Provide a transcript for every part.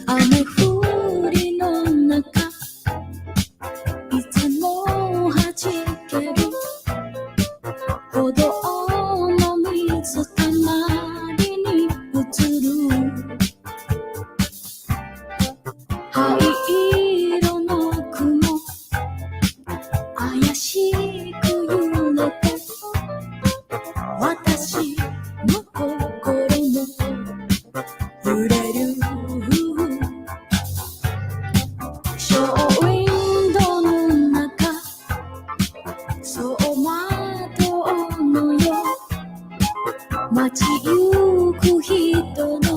雨降りの中いつも弾ける歩道の水たまりに映る灰色の雲怪しく揺れて私の心も揺れるショーウィンドの中走馬灯のよ街行く人の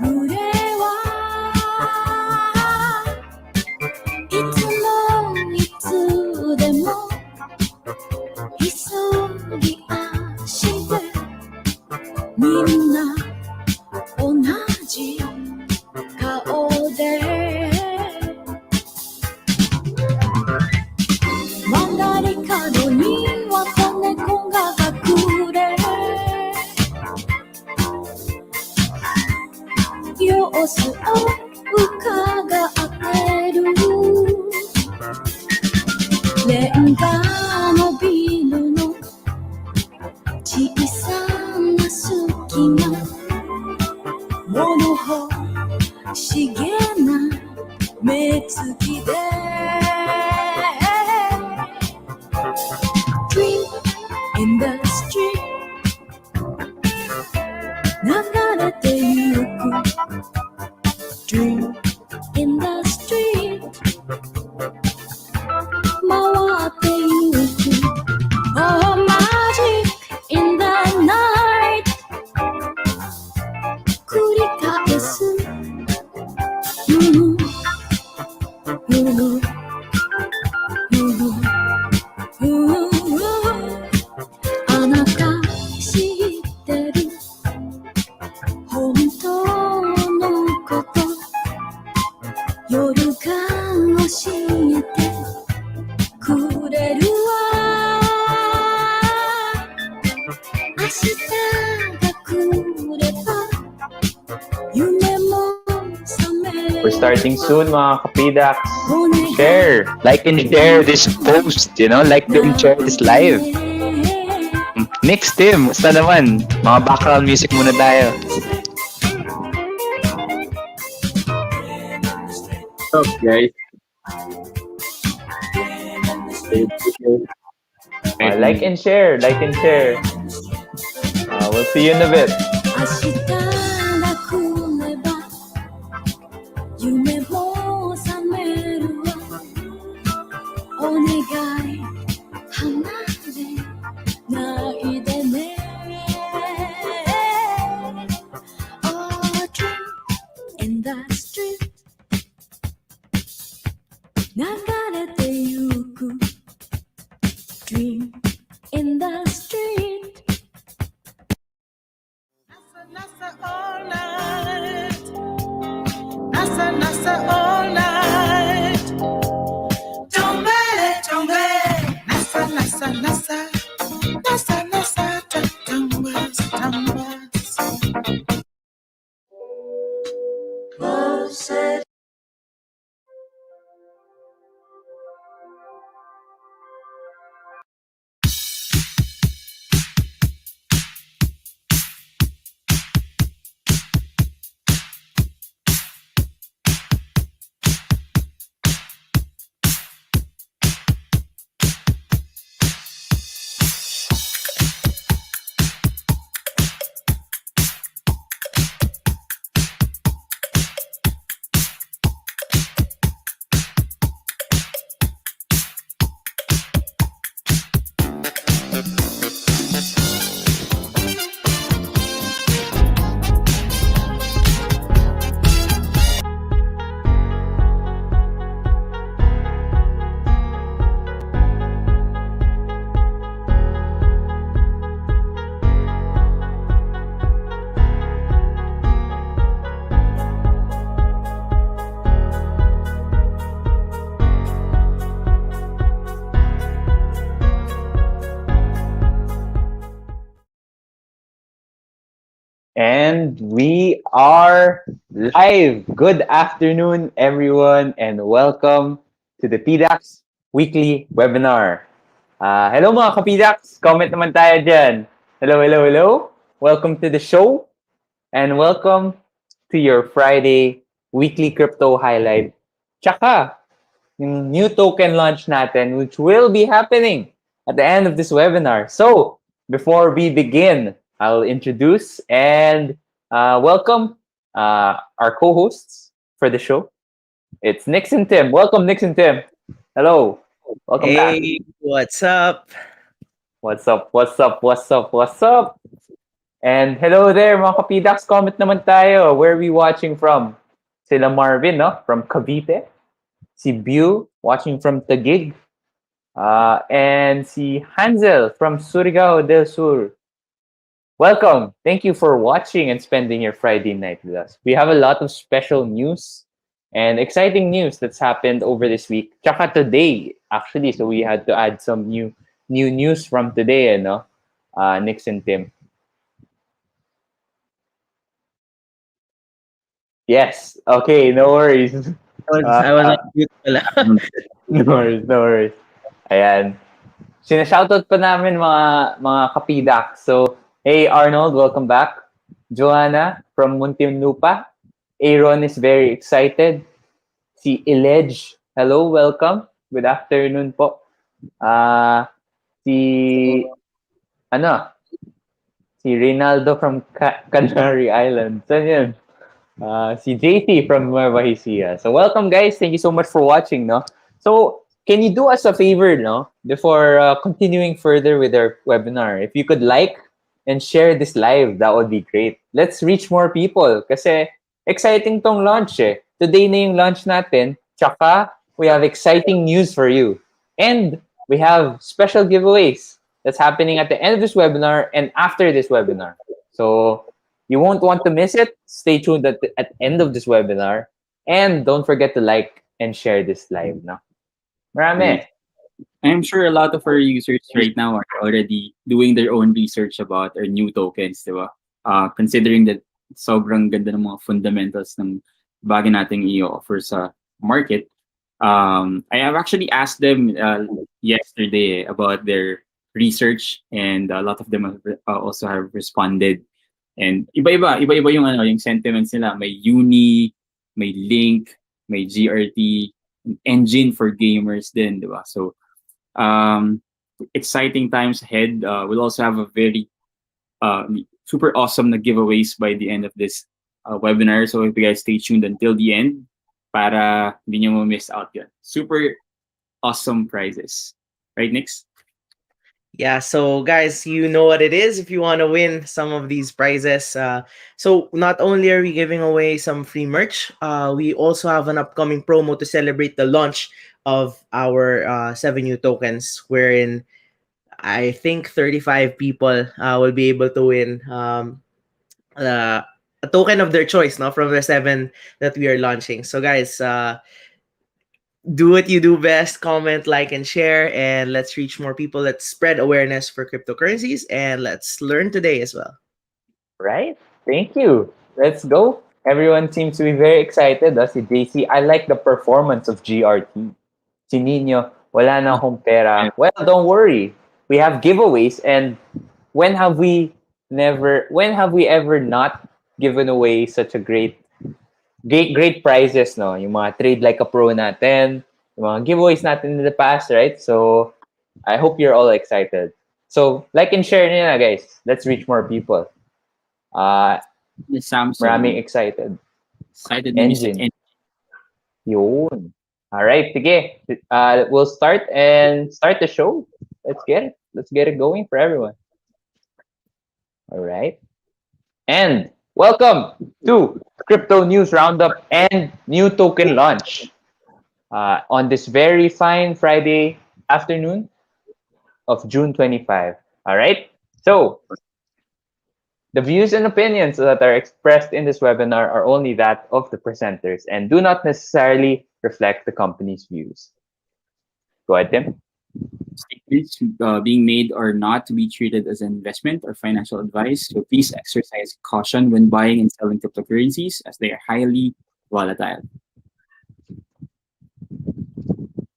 群れはいつもいつでも急ぎ足でみんな同じ顔で曲がり角には子猫が隠れ様子を伺ってるレンガのビルの小さな隙間物欲しげな目つきで Dream in the street 流れてゆく Dream in the street 回ってゆく Oh magic in the night 繰り返すあなた知ってる本当のこと夜が教えてくれるわ明日が来れば夢も覚める We're starting soon, mga ka-PDAX. Share, like and share this post, like and share this live. Next, Tim, basta naman, mga background music muna tayo. What's up, guys? Like and share, like and share. We'll see you in a bit. 明日が来れば夢も覚めるわお願い離れないでね Oh, dream in the street 流れてゆく Dream in the street And we are live. Good afternoon, everyone, and welcome to the PDAX weekly webinar. Hello mga ka-PDAX, comment naman tayo dyan. Hello, hello, hello. Welcome to the show and welcome to your Friday weekly crypto highlight. Tsaka, yung new token launch natin, which will be happening at the end of this webinar. So, before we begin, I'll introduce and welcome our co-hosts for the show. It's Nix and Tim. Welcome, Nix and Tim. Hello. Welcome back. Hey, what's up? What's up? What's up? What's up? What's up? And hello there, mga kapidax. Comment naman tayo. Where are we watching from? Sila Marvin, no? From Cavite. Si Bu, watching from Taguig. And si Hansel from Surigao del Sur. Welcome. Thank you for watching and spending your Friday night with us. We have a lot of special news and exciting news that's happened over this week. Tsaka today, actually. So we had to add some new news from today, no? Nix and Tim. Yes. Okay, no worries. I was on mute pala. No worries, no worries. Ayan. Sinashoutout pa namin mga kapidak. So, hey Arnold, welcome back. Joanna from Muntinlupa. Aaron is very excited. Si Iledge, hello, welcome. Good afternoon po. Si ano? Si Reynaldo from Canary Islands. Saan yun? Si JT from Nueva Ecija. So welcome guys. Thank you so much for watching, no? So can you do us a favor, no? Before continuing further with our webinar, if you could like and share this live, that would be great. Let's reach more people kasi exciting tong launch eh. Today na yung launch natin. Tsaka we have exciting news for you. And we have special giveaways that's happening at the end of this webinar and after this webinar. So you won't want to miss it. Stay tuned at the end of this webinar. And don't forget to like and share this live. No? Marami. I'm sure a lot of our users right now are already doing their own research about our new tokens, di ba? Considering that sobrang ganda ng mga fundamentals ng bagay nating i-offer sa market. I have actually asked them yesterday about their research, and a lot of them have, also have responded. And iba-iba yung sentiments nila. May uni, may link, may GRT, engine for gamers din, di ba? So, exciting times ahead. We'll also have a very super awesome na giveaways by the end of this webinar. So if you guys stay tuned until the end para hindi nyo miss out yun. Super awesome prizes. Right, Nix? Yeah, so guys, you know what it is if you want to win some of these prizes. So not only are we giving away some free merch, we also have an upcoming promo to celebrate the launch of our 7 new tokens, wherein I think 35 people will be able to win a token of their choice, no, from the 7 that we are launching. So guys, do what you do best, comment, like, and share, and let's reach more people. Let's spread awareness for cryptocurrencies, and let's learn today as well. Right? Thank you. Let's go. Everyone seems to be very excited. Si JC, I like the performance of GRT. Si Nino, wala na akong pera. Well, don't worry. We have giveaways, and when have we ever not given away such a great prizes, no? Yung mga trade like a pro natin, yung mga giveaways natin in the past, right? So, I hope you're all excited. So, like and share nyo na, guys. Let's reach more people. Maraming excited. Excited Engine. Yun. All right, sige. We'll start the show. Let's get it going for everyone. All right. And welcome to Crypto News Roundup and new token launch on this very fine Friday afternoon of June 25. All right. So the views and opinions that are expressed in this webinar are only that of the presenters and do not necessarily reflect the company's views. Go ahead, Tim. statements being made are not to be treated as an investment or financial advice. So please exercise caution when buying and selling cryptocurrencies as they are highly volatile.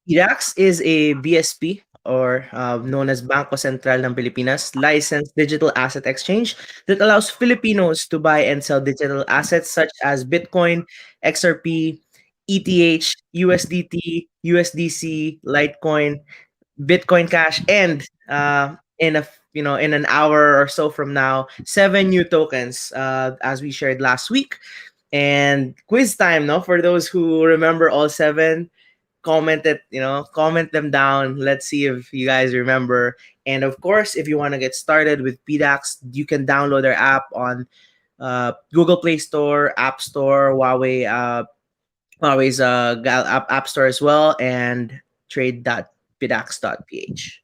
PDAX is a BSP or known as Bangko Sentral ng Pilipinas licensed digital asset exchange that allows Filipinos to buy and sell digital assets such as Bitcoin, XRP, ETH, USDT, USDC, Litecoin, Bitcoin Cash, and in an hour or so from now, 7 new tokens as we shared last week. And quiz time, no? For those who remember all 7, comment them down. Let's see if you guys remember. And of course, if you want to get started with PDAX, you can download their app on Google Play Store, App Store, Huawei's app Store as well, and trade.pdax.ph.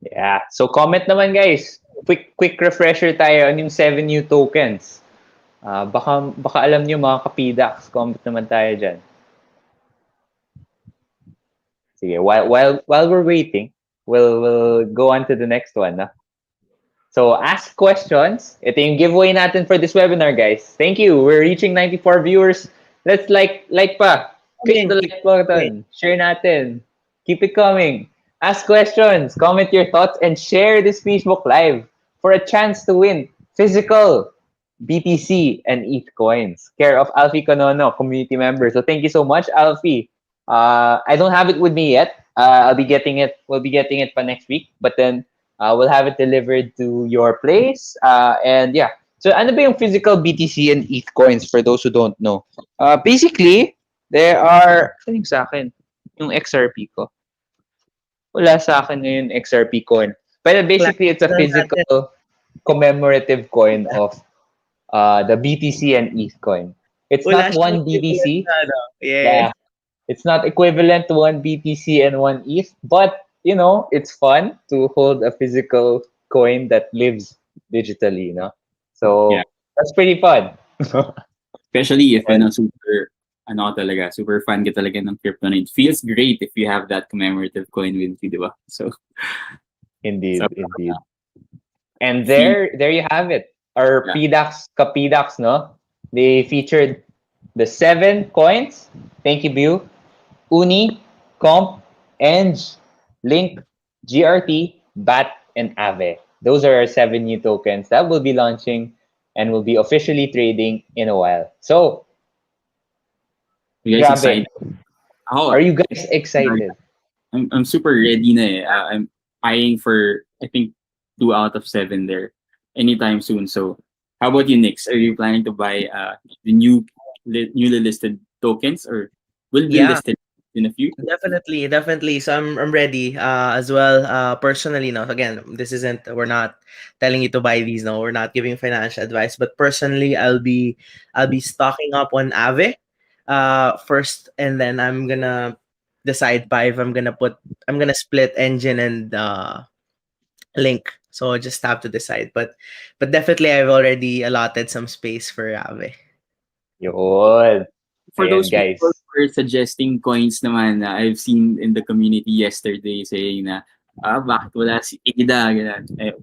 Yeah. So comment naman guys. Quick refresher tayo on yung 7 new tokens. Baka alam niyo mga ka-PDAX, comment naman tayo diyan. Sige, while we're waiting, we'll go on to the next one, no? So ask questions. Ito yung giveaway natin for this webinar, guys. Thank you. We're reaching 94 viewers. Let's like pa. Click the like button. Share natin. Keep it coming. Ask questions, comment your thoughts, and share this Facebook Live for a chance to win physical BTC and ETH coins. Care of Alfie Conono, community member. So thank you so much, Alfie. I don't have it with me yet. I'll be getting it. We'll be getting it for next week. But then we'll have it delivered to your place. And yeah. So ano ba yung physical BTC and ETH coins for those who don't know? Basically, there are... Ano yung sa akin? Yung XRP ko. Wala sa akin ngayon XRP coin. But basically, it's a physical commemorative coin of the BTC and ETH coin. It's not one BTC. Yeah. It's not equivalent to one BTC and one ETH, but you know, it's fun to hold a physical coin that lives digitally, you know. So Yeah. that's pretty fun. Especially if super fan ka talaga ng crypto na it feels great if you have that commemorative coin with you, diba? So Indeed. And there you have it. Our PDAX ka-PDAX, no? They featured the 7 coins. Thank you, Bill. Uni, Comp, Eng, Link, GRT, BAT, and Aave. Those are our 7 new tokens that will be launching and will be officially trading in a while. So, you guys excited? Are you guys excited? I'm super ready na eh. I'm eyeing for, I think, 2 out of 7 there anytime soon. So, how about you, Nix? Are you planning to buy the newly listed tokens, or will be listed in a few? Definitely. So I'm ready as well. Personally, no. Again, we're not telling you to buy these. No, we're not giving financial advice. But personally, I'll be stocking up on Aave first, and then I'm gonna decide if I'm gonna split Engine and Link. So I just have to decide. But definitely, I've already allotted some space for Aave. Yun. For Ayan, those guys people who are suggesting coins naman, I've seen in the community yesterday saying na, bakit wala si Ida?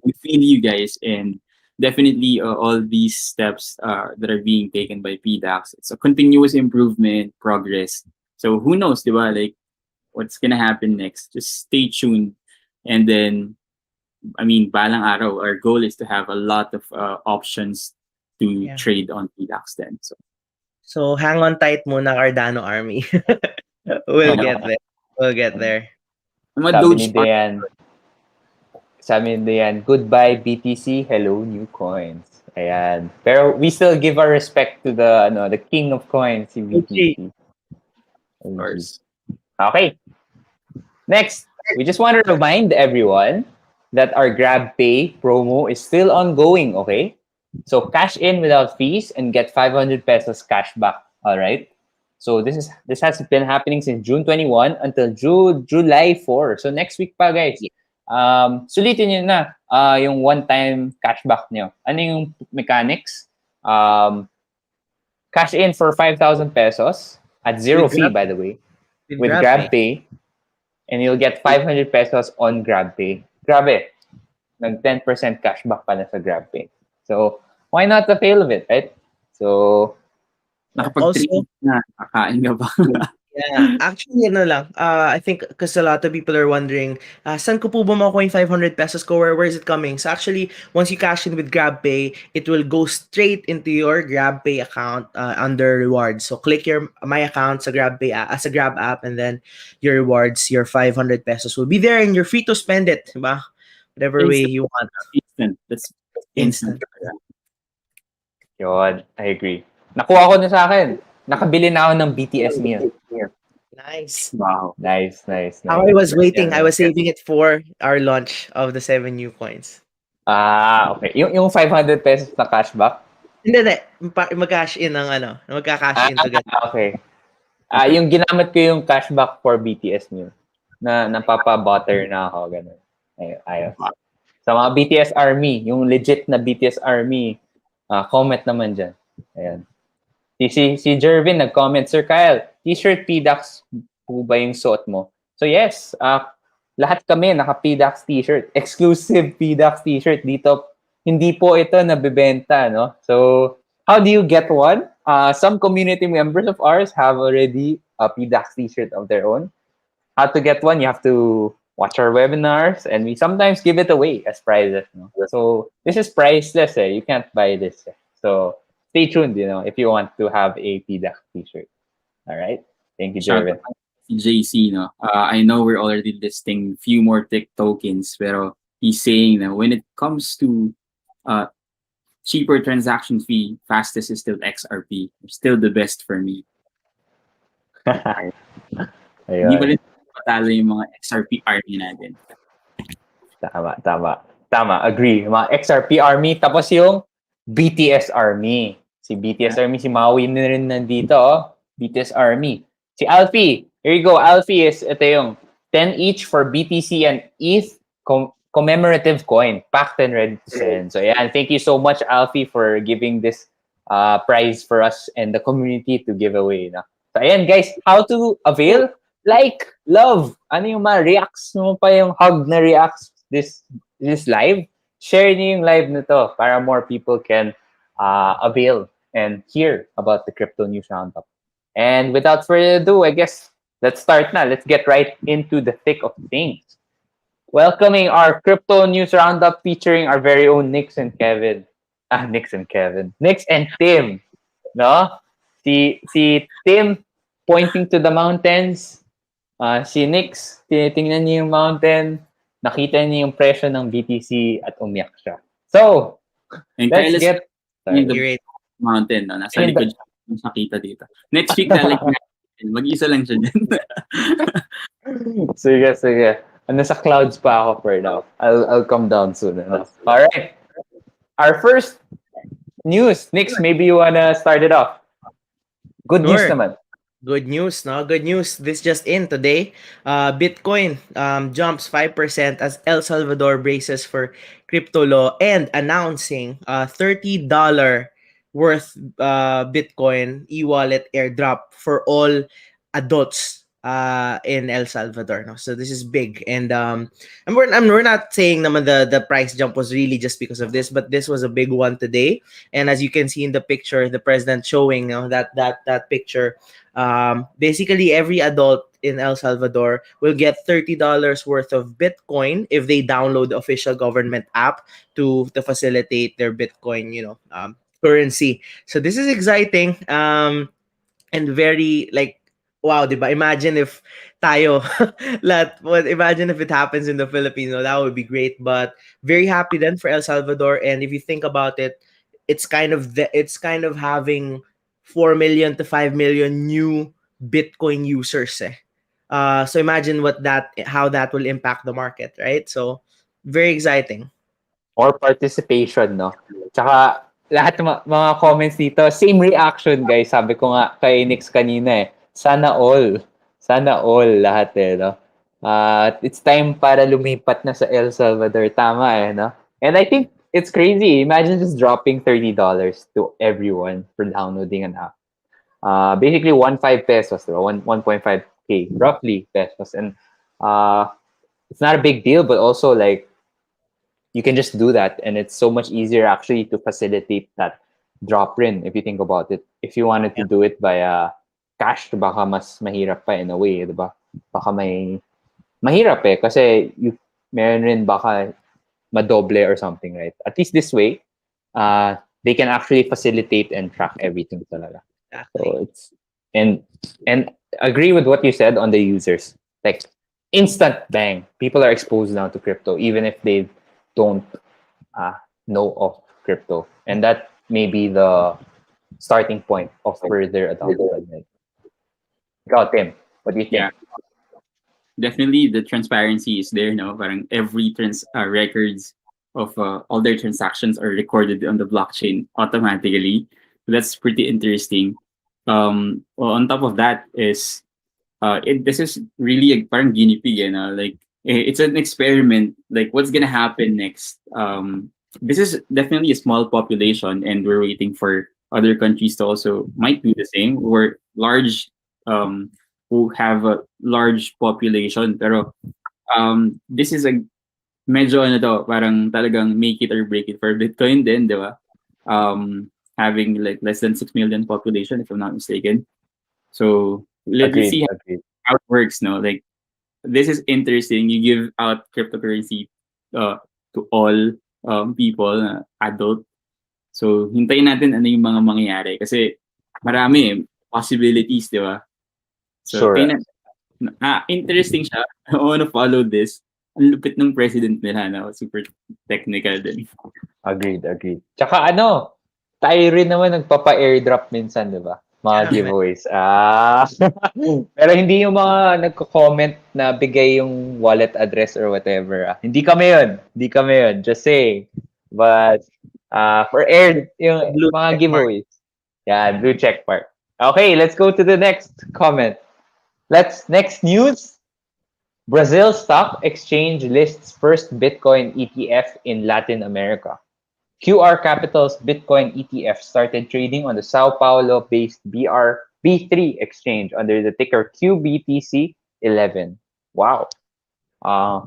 We feel you guys, and definitely all these steps that are being taken by PDAX, it's a continuous improvement, progress. So who knows, diba? Like, what's gonna happen next? Just stay tuned. And then, balang araw, our goal is to have a lot of options to trade on PDAX then. So hang on tight muna, Cardano Army. We'll get there. Sabi ni Dayan, goodbye BTC, hello new coins. Ayan. Pero we still give our respect to the king of coins, si BTC. Of course. Okay. Next, we just want to remind everyone that our GrabPay promo is still ongoing, okay? So cash in without fees and get 500 pesos cash back, all right? So this has been happening since June 21 until July 4. So next week pa, guys. Sulitin nyo na yung one-time cashback nyo. Ano yung mechanics? Cash in for 5,000 pesos at zero fee, by the way, with GrabPay. and you'll get 500 pesos on GrabPay. Grabe, nag 10% cashback pa na sa GrabPay. So, why not avail of it, right? So, Also, Nakapag-treat na, kakain ka ba? yeah, actually, lang. I think because a lot of people are wondering, saan ko po ba makuha yung 500 pesos ko? Where is it coming? So actually, once you cash in with GrabPay, it will go straight into your GrabPay account under rewards. So click your My Account sa GrabPay as a Grab app, and then your rewards, your 500 pesos will be there, and you're free to spend it, diba? Whatever way you want. Instant. That's instant. Instant. yun, I agree. Nakuha ko na sa akin. Nakabili na ako ng BTS meal. Nice. Wow. Nice, nice, How nice. I was waiting, Yan, I was saving it for our launch of the 7 new coins. okay. Yung 500 pesos na cashback? Hindi. Mag-cash in ng magka-cash in together. Okay. Yung ginamit ko yung cashback for BTS meal. Na napapa-butter na ako, ganun. Ayos. Sa mga BTS Army, yung legit na BTS Army, comment naman dyan. Ayan. Si Jervin nag-comment, Sir Kyle, t-shirt PDAX po ba yung suot mo? So yes, lahat kami naka-PDAX t-shirt. Exclusive PDAX t-shirt dito. Hindi po ito nabebenta, no? So, how do you get one? Some community members of ours have already a PDAX t-shirt of their own. How to get one? You have to watch our webinars, and we sometimes give it away as prizes. No? So, this is priceless. You can't buy this. So, stay tuned, if you want to have a PDAX t-shirt. All right? Thank you, Shout Jervin. out si JC, no? I know we're already listing few more tech tokens, pero he's saying that when it comes to cheaper transaction fee, fastest is still XRP. Still the best for me. Hindi pa Ayun. rin patalo yung mga XRP army natin. Tama. Agree. Yung mga XRP Army, tapos yung BTS Army. Si BTS Army, si Maui na rin nandito, BTS Army. Si Alfie, here you go. Alfie ito yung 10 each for BTC and ETH commemorative coin, packed and ready to send. So yeah, thank you so much, Alfie, for giving this prize for us and the community to give away. No? So ayan, guys, how to avail? Like, love. Ano yung mga reacts mo pa yung hug na reacts this live? Share niyo yung live na to para more people can avail and hear about the crypto news roundup. And without further ado, I guess let's start now. Let's get right into the thick of things. Welcoming our crypto news roundup featuring our very own Nix and Kevin. Nix and Tim. No? Si Tim pointing to the mountains. Si Nix, tinitingnan niya yung mountain. Nakita niya yung presyo ng BTC at umiyak siya. So, And let's get... the mountain, no? Nasa likod siya. Nakita dito. Next week, mag-isa lang siya dyan. Sige. Nasa clouds pa ako for now. I'll come down soon enough. All right. Our first news. Nix, maybe you wanna start it off. Good news naman. Good news, no? Good news. This just in today. Bitcoin jumps 5% as El Salvador braces for crypto law and announcing $30 worth Bitcoin e-wallet airdrop for all adults in El Salvador. No? So this is big, and we're not saying naman the price jump was really just because of this, but this was a big one today. And as you can see in the picture, the president showing that picture. Basically, every adult in El Salvador will get $30 worth of Bitcoin if they download the official government app to facilitate their Bitcoin, currency. So this is exciting, and very wow, diba? Imagine if tayo, imagine if it happens in the Philippines. That would be great. But very happy then for El Salvador. And if you think about it, it's kind of having 4 million to 5 million new Bitcoin users. So imagine how that will impact the market, right? So very exciting. Or participation, no? Tsaka lahat ng mga comments dito, same reaction, guys. Sabi ko nga kay Nix kanina Sana all lahat no? It's time para lumipat na sa El Salvador. Tama no? And I think it's crazy. Imagine just dropping $30 to everyone for downloading an app. Basically 1.5 pesos, 1.5k roughly pesos. And uh, it's not a big deal, but also like you can just do that, and it's so much easier actually to facilitate that drop rin if you think about it. If you wanted to do it via cash, baka mas mahirap pa in a way, di ba? Baka mahirap kasi you meron rin baka madoble or something, right? At least this way, they can actually facilitate and track everything talaga. Exactly. So it's and and agree with what you said on the users. Like instant bang, people are exposed now to crypto, even if they don't uh, know of crypto, and that may be the starting point of further adoption. Right? Ikaw, Tim, what do you Yeah, think? definitely the transparency is there. No, parang every records of all their transactions are recorded on the blockchain automatically. That's pretty interesting. Well, on top of that is this is really a parang guinea pig, like it's an experiment. Like what's gonna happen next? This is definitely a small population, and we're waiting for other countries to also might do the same. We're large, um, who have a large population, pero this is a medyo ano to, parang talagang make it or break it for Bitcoin din, di ba? Having like less than 6 million population, if I'm not mistaken. So let's Agreed, see agreed. how it works. No, like this is interesting. You give out cryptocurrency uh, to all people, adult. So hintayin natin ano yung mga mangyayari kasi marami possibilities, di ba? So Sure. tingnan, interesting siya. I wanna follow this. Ang lupit ng president nila, no? Super technical din. Agreed, agreed. Tsaka ano, tayo rin naman nagpapa-airdrop minsan, di ba? Mga Yeah. giveaways. Pero hindi yung mga nagko-comment na bigay yung wallet address or whatever. Hindi kami yun. Hindi kami yun. Just saying. But for The yung blue mga check mark. giveaways. Yeah, blue check mark. Okay, let's go to the next comment. Next news. Brazil Stock Exchange lists first Bitcoin ETF in Latin America. QR Capital's Bitcoin ETF started trading on the Sao Paulo-based B3 exchange under the ticker QBTC11. Wow. Uh,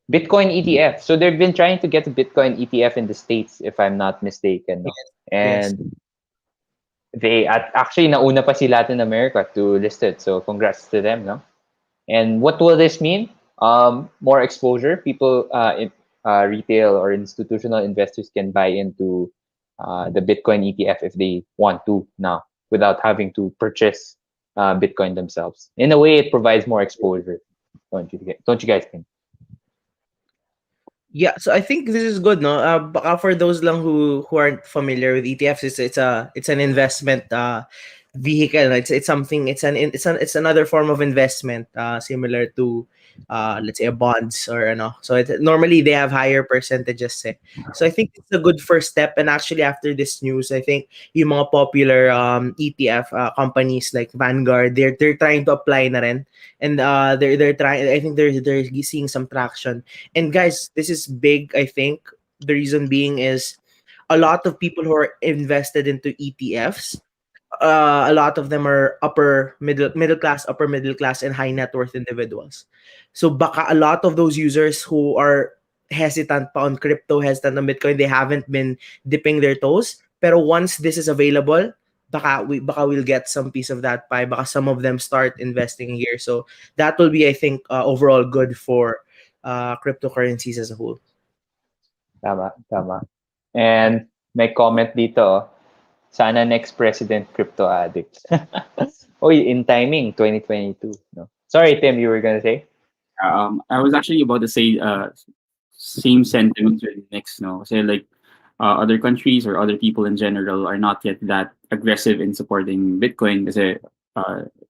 Bitcoin ETF. So they've been trying to get a Bitcoin ETF in the States, if I'm not mistaken. No? Yes. And actually nauna pa si Latin America to list it. So congrats to them, no? And what will this mean? More exposure. People, retail or institutional investors can buy into the Bitcoin ETF if they want to now, without having to purchase Bitcoin themselves. In a way, it provides more exposure. Don't you guys think? Yeah, so I think this is good, no? Baka for those lang who aren't familiar with ETFs, it's an investment vehicle. It's something. It's another form of investment, similar to let's say a bonds or ano. So normally they have higher percentages. So I think it's a good first step. And actually after this news, I think yung mga popular ETF companies like Vanguard, they're trying to apply na rin. And they're trying. I think they're seeing some traction. And guys, this is big. I think the reason being is a lot of people who are invested into ETFs. A lot of them are upper middle class, and high net worth individuals. So baka a lot of those users who are hesitant pa on crypto, hesitant on Bitcoin, they haven't been dipping their toes. Pero once this is available, baka we'll get some piece of that pie. Baka some of them start investing here. So that will be, I think, overall good for cryptocurrencies as a whole. Tama, tama. And may comment dito, sana next president crypto addict. Oy, in timing, 2022. No? Sorry, Tim, you were gonna say? I was actually about to say same sentiments with next, no? Kasi like other countries or other people in general are not yet that aggressive in supporting Bitcoin kasi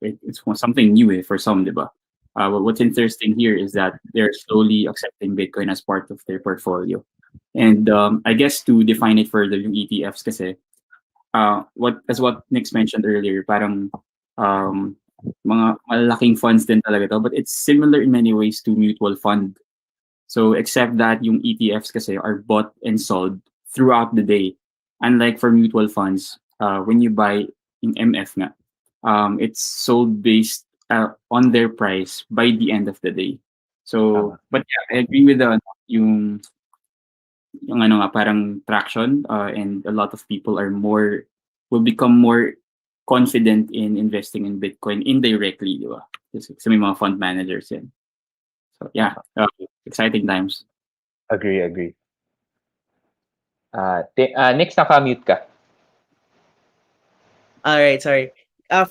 it's something new for some, diba? But what's interesting here is that they're slowly accepting Bitcoin as part of their portfolio. And I guess to define it further, yung ETFs kasi, what Nick mentioned earlier, parang um, mga malaking funds din talaga to, but it's similar in many ways to mutual fund. So except that yung ETFs kasi are bought and sold throughout the day. Unlike for mutual funds, when you buy in MF nga, it's sold based on their price by the end of the day. So, Tama. but yeah, I agree with the yung ano nga parang traction, and a lot of people will become more confident in investing in Bitcoin indirectly, di ba? Kasi may mga fund managers yan. So yeah, exciting times. Agree. Next, naka-mute ka. All right, sorry.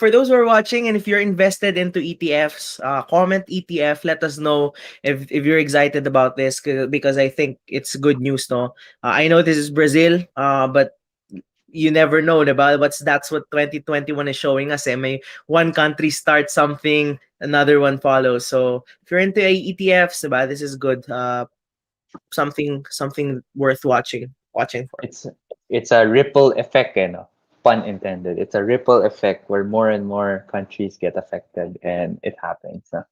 For those who are watching, and if you're invested into ETFs, comment ETF. Let us know if you're excited about this, because I think it's good news. No, I know this is Brazil, but you never know, diba? That's what 2021 is showing us. May one country starts something, another one follows. So if you're into ETFs, diba, this is good. Something worth watching for. It's a ripple effect, no? Pun intended. It's a ripple effect where more and more countries get affected and it happens. No?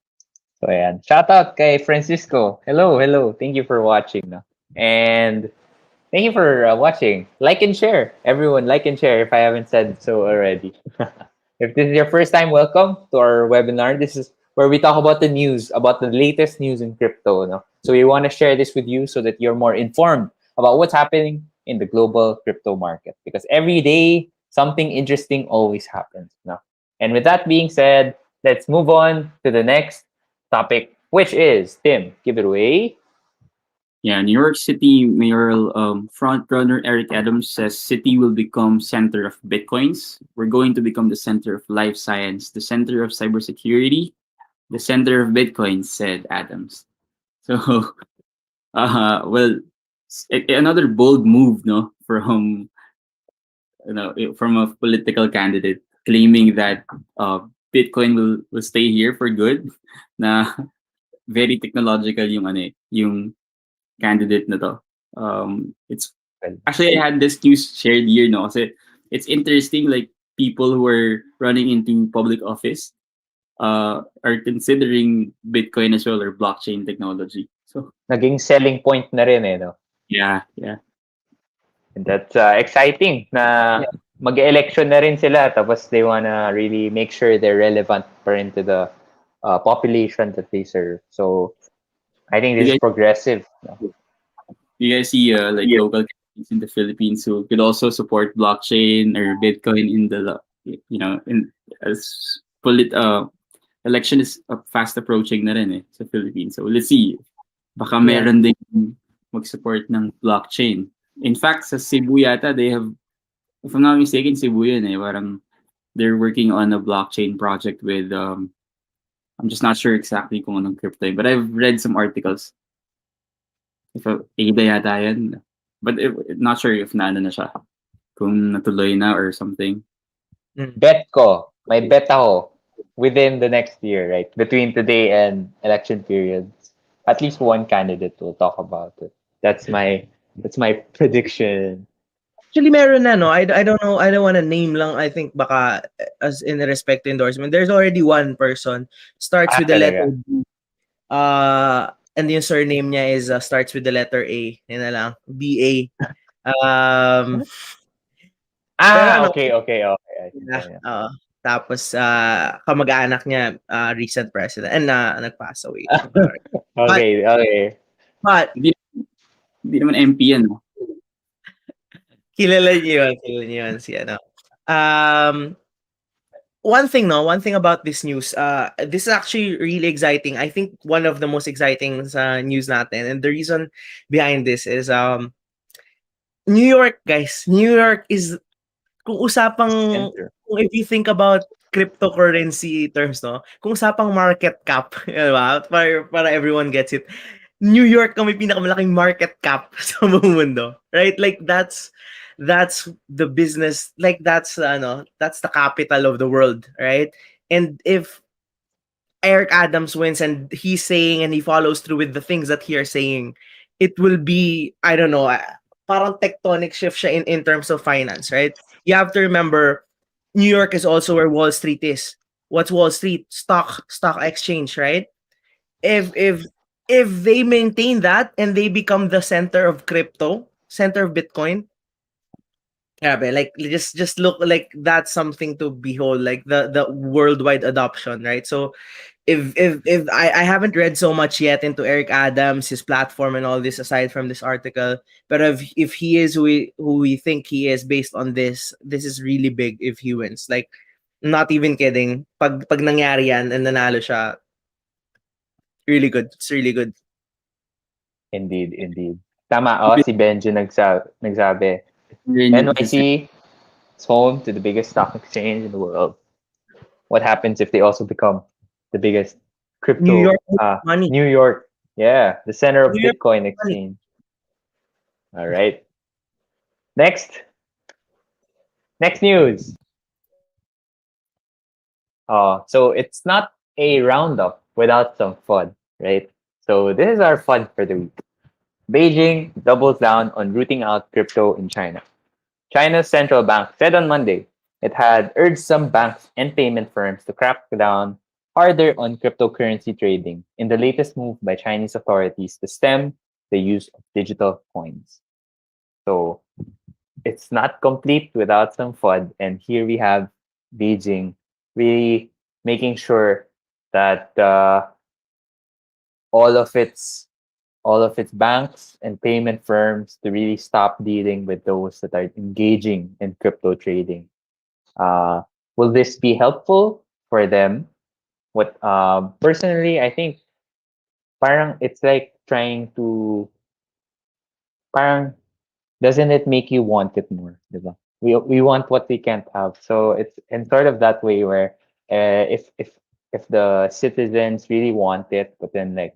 So ayan. Shout out kay Francisco. Hello. Thank you for watching. No? And thank you for watching. Like and share. Everyone, like and share if I haven't said so already. If this is your first time, welcome to our webinar. This is where we talk about the news, about the latest news in crypto. No? So we want to share this with you so that you're more informed about what's happening in the global crypto market. Because every day, something interesting always happens. No? And with that being said, let's move on to the next topic, which is, Tim, give it away. Yeah, New York City mayoral frontrunner Eric Adams says city will become center of Bitcoins. We're going to become the center of life science, the center of cybersecurity, the center of Bitcoin, said Adams. So, well, another bold move, no, from a political candidate claiming that Bitcoin will stay here for good. Na very technological yung candidate na to. It's actually I had this news shared here, no, kasi it's interesting. Like people who are running into public office are considering Bitcoin as well, or blockchain technology. So Naging selling point na rin no? yeah. And that's exciting na mag-election na rin sila tapos they wanna really make sure they're relevant pa rin to the population that they serve. So I think this is progressive. You guys see like local companies in the Philippines who could also support blockchain or Bitcoin in the in as election is fast approaching na rin sa Philippines. So let's see. Baka meron din mag-support ng blockchain. In fact, sa Cebu yata, they have, if I'm not mistaken, Cebu yun parang they're working on a blockchain project with, I'm just not sure exactly kung anong crypto but I've read some articles. If ADA yata yun. But not sure if na siya. Kung natuloy na or something. Bet ko, may bet ako, within the next year, right? Between today and election periods, at least one candidate will talk about it. That's my prediction. Actually, meron na, no? I don't know. I don't want to name lang. I think baka as in respect to endorsement, there's already one person. Starts with the letter B. And yung surname niya is starts with the letter A. Yun na lang. B-A. Pero okay. Yeah, tapos kamag-anak niya recent president and nag-pass away. Okay. But Hindi naman MP yan. No? kilala niyo yun si ano. One thing about this news, this is actually really exciting. I think one of the most exciting sa news natin, and the reason behind this is New York, guys. New York is kung if you think about cryptocurrency terms, no? Kung usapang market cap, diba? Para everyone gets it. New York ang may pinakamalaking market cap sa buong mundo, right? Like that's the business, like that's the capital of the world, right? And if Eric Adams wins and he's saying and he follows through with the things that he are saying, it will be, I don't know, parang tectonic shift siya in terms of finance, right? You have to remember, New York is also where Wall Street is. What's Wall Street? Stock exchange, right? If they maintain that and they become the center of crypto, center of Bitcoin, like just look, like that's something to behold, like the worldwide adoption, right? So if I haven't read so much yet into Eric Adams, his platform and all this aside from this article, but if he is who we think he is based on this is really big if he wins. Like, not even kidding. Pag nangyari yan and nanalo siya, really good. It's really good. Indeed, indeed. Tama, oh, si Benji nagsabi. Yun yung NYC is home to the biggest stock exchange in the world. What happens if they also become the biggest New crypto? York money. New York, yeah, the center of New York Bitcoin money. exchange. All right. Next news. So it's not a roundup without some fun, right? So this is our fun for the week. Beijing doubles down on rooting out crypto in China. China's central bank said on Monday it had urged some banks and payment firms to crack down harder on cryptocurrency trading in the latest move by Chinese authorities to stem the use of digital coins. So it's not complete without some FUD. And here we have Beijing really making sure that all of its banks and payment firms to really stop dealing with those that are engaging in crypto trading. Uh, will this be helpful for them? What personally, I think parang it's like trying to parang doesn't it make you want it more, diba? We want what we can't have. So it's in sort of that way where if the citizens really want it, but then like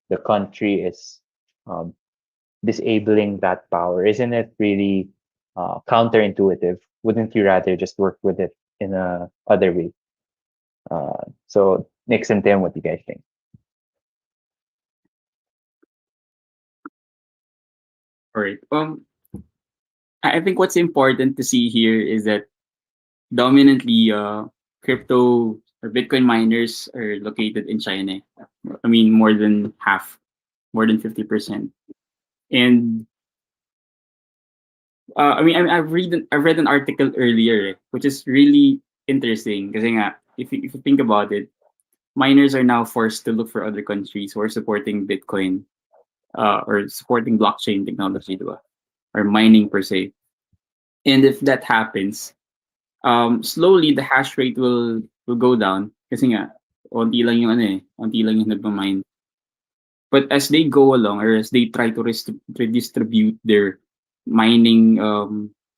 the country is um, disabling that power, isn't it really counterintuitive? Wouldn't you rather just work with it in a other way? So Nix and Tim, what do you guys think? All right. I think what's important to see here is that dominantly crypto or Bitcoin miners are located in China. I mean, more than half, more than 50%. And I've read an article earlier, which is really interesting. Kasi nga, if you think about it, miners are now forced to look for other countries who are supporting Bitcoin or supporting blockchain technology, diba? Or mining per se. And if that happens, slowly the hash rate will go down. Kasi nga, onti lang yung onti lang yung nagmamine. But as they go along, or as they try to redistribute their mining,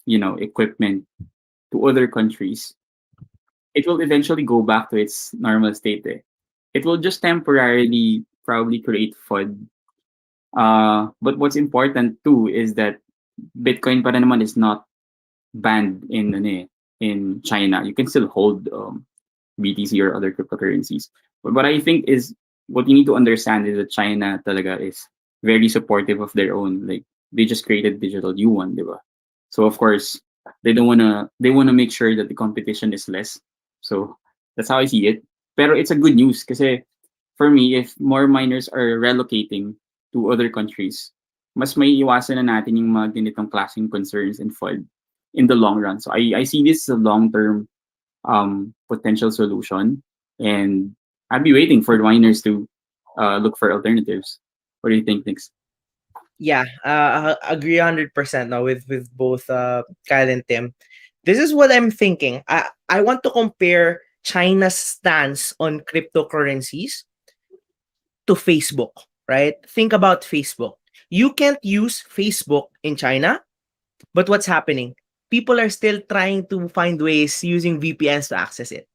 equipment to other countries, it will eventually go back to its normal state. It will just temporarily probably create FUD. But what's important too is that Bitcoin pa rin naman is not banned in China. You can still hold BTC or other cryptocurrencies. But what I think is what you need to understand is that China talaga is very supportive of their own. Like they just created digital yuan, diba? So of course they wanna make sure that the competition is less. So that's how I see it. Pero it's a good news kasi for me, if more miners are relocating to other countries, mas may iwasan na natin yung mga ganitong klaseng concerns and FUD in the long run. So I see this as a long-term potential solution, and I'd be waiting for miners to look for alternatives. What do you think, Nix? Yeah, agree 100% now with both Kyle and Tim. This is what I'm thinking. I want to compare China's stance on cryptocurrencies to Facebook, right? Think about Facebook. You can't use Facebook in China, but what's happening? People are still trying to find ways using VPNs to access it.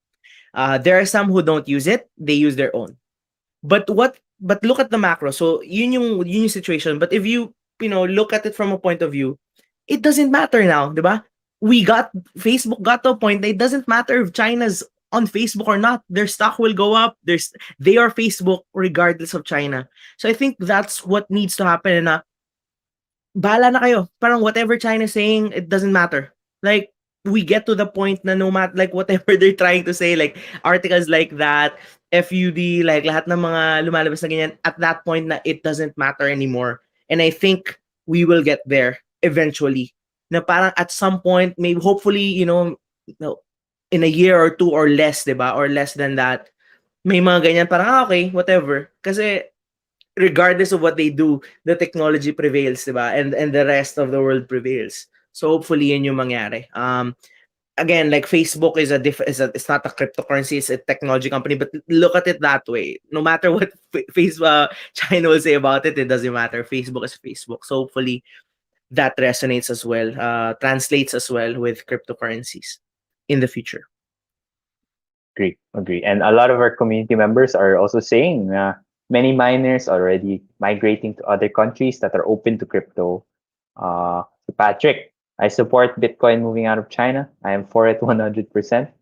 There are some who don't use it; they use their own. But look at the macro. So yun yung situation. But if you look at it from a point of view, it doesn't matter now, diba? Facebook got to a point that it doesn't matter if China's on Facebook or not. Their stock will go up. They are Facebook regardless of China. So I think that's what needs to happen. And bahala na kayo. Parang whatever China's saying, it doesn't matter. Like, we get to the point na no matter, like, whatever they're trying to say, like, articles like that, FUD, like, lahat ng mga lumalabas na ganyan, at that point na it doesn't matter anymore. And I think we will get there eventually. Na parang at some point, maybe, hopefully, in a year or two or less, diba? Or less than that, may mga ganyan parang okay, whatever. Kasi regardless of what they do, the technology prevails, diba? And the rest of the world prevails. So hopefully yun yung mangyari. Again, like Facebook is it's not a cryptocurrency, it's a technology company, but look at it that way. No matter what Facebook China will say about it, it doesn't matter. Facebook is Facebook. So hopefully that resonates as well, translates as well with cryptocurrencies in the future. Agree, agree. And a lot of our community members are also saying many miners already migrating to other countries that are open to crypto. To Patrick, I support Bitcoin moving out of China. I am for it 100%.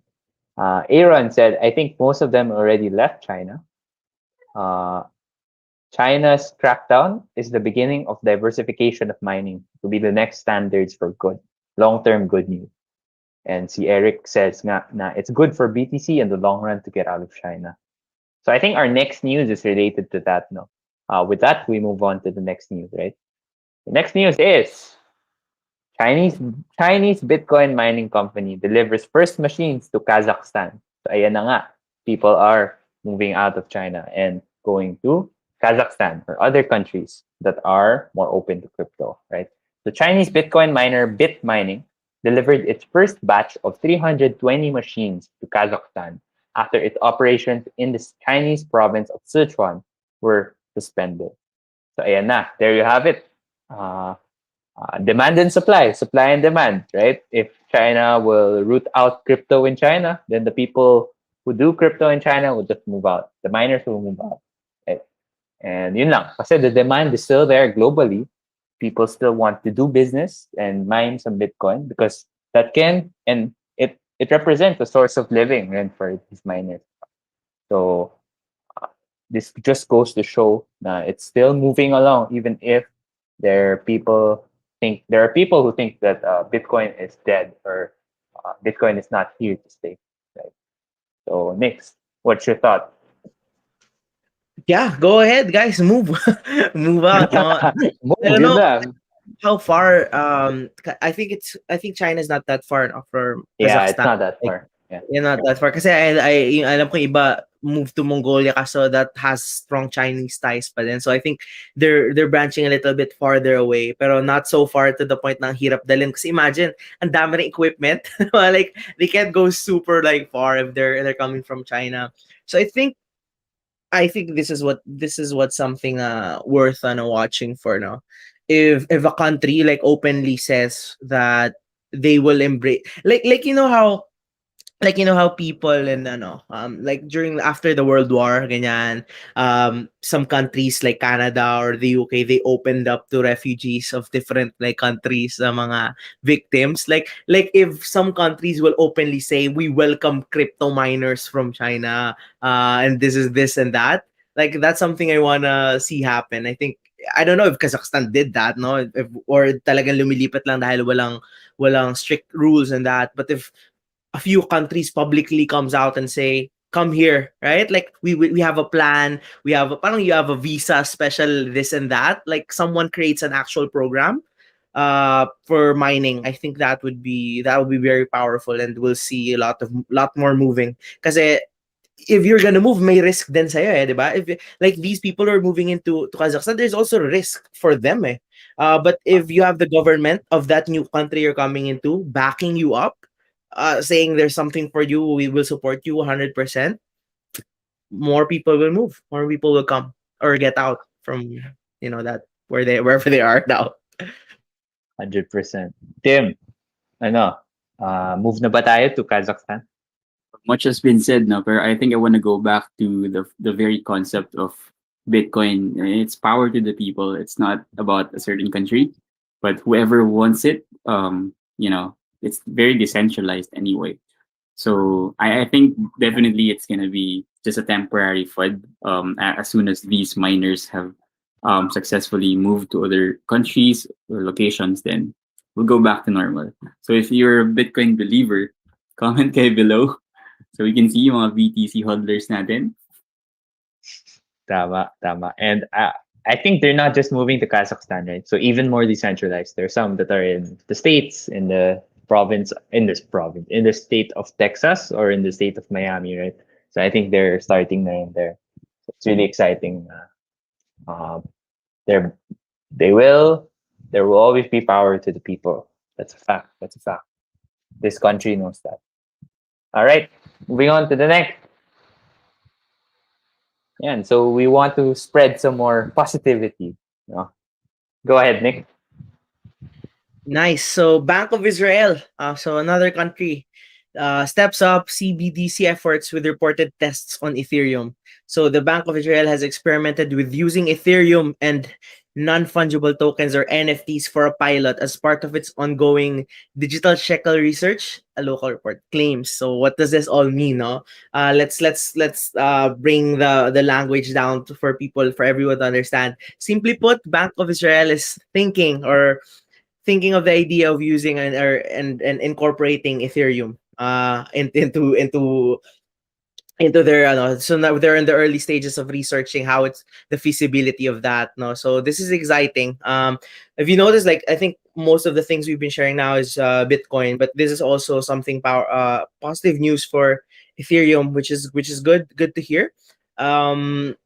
Aaron said, I think most of them already left China. Uh, China's crackdown is the beginning of diversification of mining to be the next standards for good, long-term good news. And si Eric says nga na it's good for BTC in the long run to get out of China. So I think our next news is related to that. No, with that we move on to the next news. Right. The next news is Chinese Chinese Bitcoin mining company delivers first machines to Kazakhstan. So ayan na nga, people are moving out of China and going to Kazakhstan or other countries that are more open to crypto. Right. The Chinese Bitcoin miner Bit Mining delivered its first batch of 320 machines to Kazakhstan after its operations in the Chinese province of Sichuan were suspended. So ayan na, there you have it. Demand and supply and demand, right? If China will root out crypto in China, then the people who do crypto in China will just move out. The miners will move out. Right? And yun lang. Kasi the demand is still there globally. People still want to do business and mine some Bitcoin because that can and it represents a source of living and for these miners. So this just goes to show that it's still moving along, even if there are people who think that Bitcoin is dead or Bitcoin is not here to stay. Right? So next, what's your thought? Yeah, go ahead, guys. Move, move out. No, I Move, don't yun know lang. how far. I think China is not that far from Yeah, it's Kazakhstan. not that Like, far. Yeah. you're not that far. Kasi yung alam ko iba move to Mongolia kaso that has strong Chinese ties pa din. So I think they're branching a little bit farther away pero not so far to the point na ang hirap dalhin. Kasi imagine, ang dami ng equipment. Like they can't go super like far if they're coming from China. So I think this is what something worth watching for now. If a country like openly says that they will embrace like how people and like during after the World War ganyan, some countries like Canada or the UK, they opened up to refugees of different like countries, mga victims, like if some countries will openly say we welcome crypto miners from China, and this is this and that, like that's something I wanna see happen. I think I don't know if Kazakhstan did that, no, if, or talagang lumilipat lang dahil walang strict rules and that, but if a few countries publicly comes out and say come here, right, like we have a plan, we have parang you have a visa special this and that, like someone creates an actual program for mining. I think that would be very powerful and we'll see a lot more moving kasi if you're gonna move, may risk din sa'yo diba? If like these people are moving into to Kazakhstan, there's also risk for them but if you have the government of that new country you're coming into backing you up, saying there's something for you, we will support you 100%, more people will move, more people will come or get out from that wherever they are now. 100%. Tim, ano, move na ba tayo to Kazakhstan? Much has been said now, but I think I want to go back to the very concept of Bitcoin. It's power to the people. It's not about a certain country, but whoever wants it, it's very decentralized anyway. So I think definitely it's gonna be just a temporary FUD. As soon as these miners have successfully moved to other countries or locations, then we'll go back to normal. So if you're a Bitcoin believer, comment kayo below so we can see yung mga BTC hodlers natin. Tama, tama. And I think they're not just moving to Kazakhstan, right? So even more decentralized. There's some that are in the states, in the province, in the state of Texas or in the state of Miami, right? So I think they're starting na rin there. It's really exciting. They're they will there will always be power to the people. That's a fact. That's a fact. This country knows that. All right, moving on to the next. Yeah, and so we want to spread some more positivity. No? Go ahead, Nick. Nice. So Bank of Israel, so another country, steps up CBDC efforts with reported tests on Ethereum. So the Bank of Israel has experimented with using Ethereum and non-fungible tokens or NFTs for a pilot as part of its ongoing digital shekel research. A local report claims. So what does this all mean? No, let's bring the language down for people, for everyone to understand. Simply put, Bank of Israel is thinking of the idea of using and incorporating Ethereum into their so now they're in the early stages of researching how it's the feasibility of that. No, so this is exciting. If you notice, like, I think most of the things we've been sharing now is Bitcoin, but this is also something positive news for Ethereum, which is good to hear. um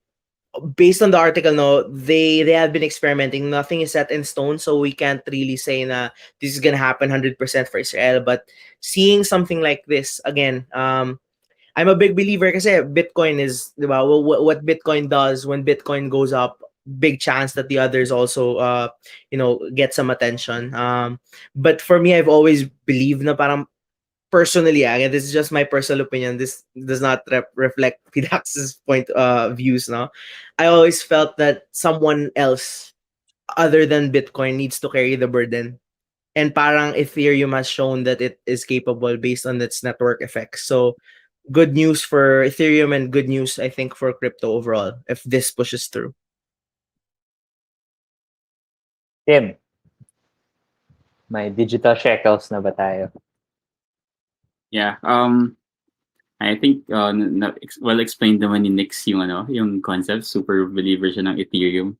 Based on the article, no, they have been experimenting. Nothing is set in stone, so we can't really say na this is gonna happen 100% for Israel. But seeing something like this again, I'm a big believer because Bitcoin is, di ba, what Bitcoin does when Bitcoin goes up, big chance that the others also get some attention. But for me, I've always believed na parang personally, again, this is just my personal opinion. This does not reflect PDAX's point views. No, I always felt that someone else other than Bitcoin needs to carry the burden. And parang Ethereum has shown that it is capable based on its network effects. So good news for Ethereum and good news, I think, for crypto overall if this pushes through. Tim, may digital shekels na ba tayo? Yeah. I think well explained naman ni Nix yung concept. Super believer siya ng Ethereum.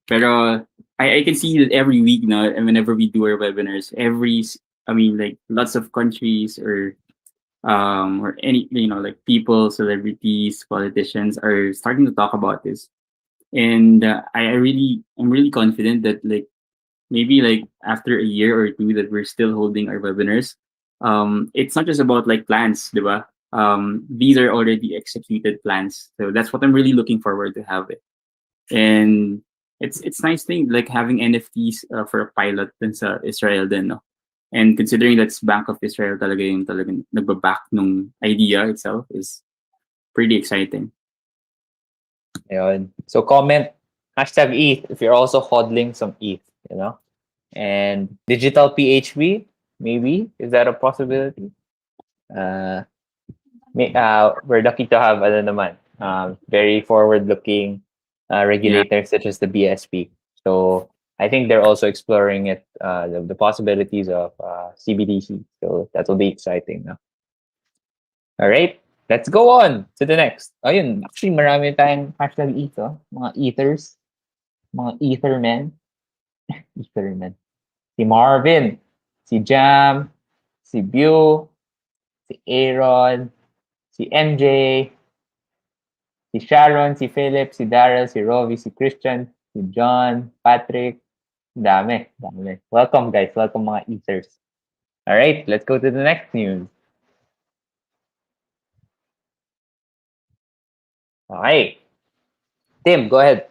Pero I can see that every week now, and whenever we do our webinars, like lots of countries or any like people, celebrities, politicians are starting to talk about this. And I'm really confident that like maybe like after a year or two that we're still holding our webinars, it's not just about like plans, diba? These are already executed plans. So that's what I'm really looking forward to have it. And it's nice thing like having NFTs for a pilot din sa Israel din, no? And considering that's Bank of Israel talagang nagbaback nung idea itself is pretty exciting. Ayun. So comment hashtag ETH if you're also hodling some ETH. And digital PHB, maybe, is that a possibility? We're lucky to have very forward-looking regulators such as the BSP. So I think they're also exploring the possibilities of CBDC. So that will be exciting. No? All right, let's go on to the next. Ayun, actually marami tayong hashtag ETH. Mga ethers, mga ethermen. Ethermen. Si Marvin, si Jam, si Bew, si Aaron, si MJ, si Sharon, si Philip, si Daryl, si Rovi, si Christian, si John, Patrick. Dami. Welcome, guys. Welcome, mga ethers. All right, let's go to the next news. Okay. Tim, go ahead.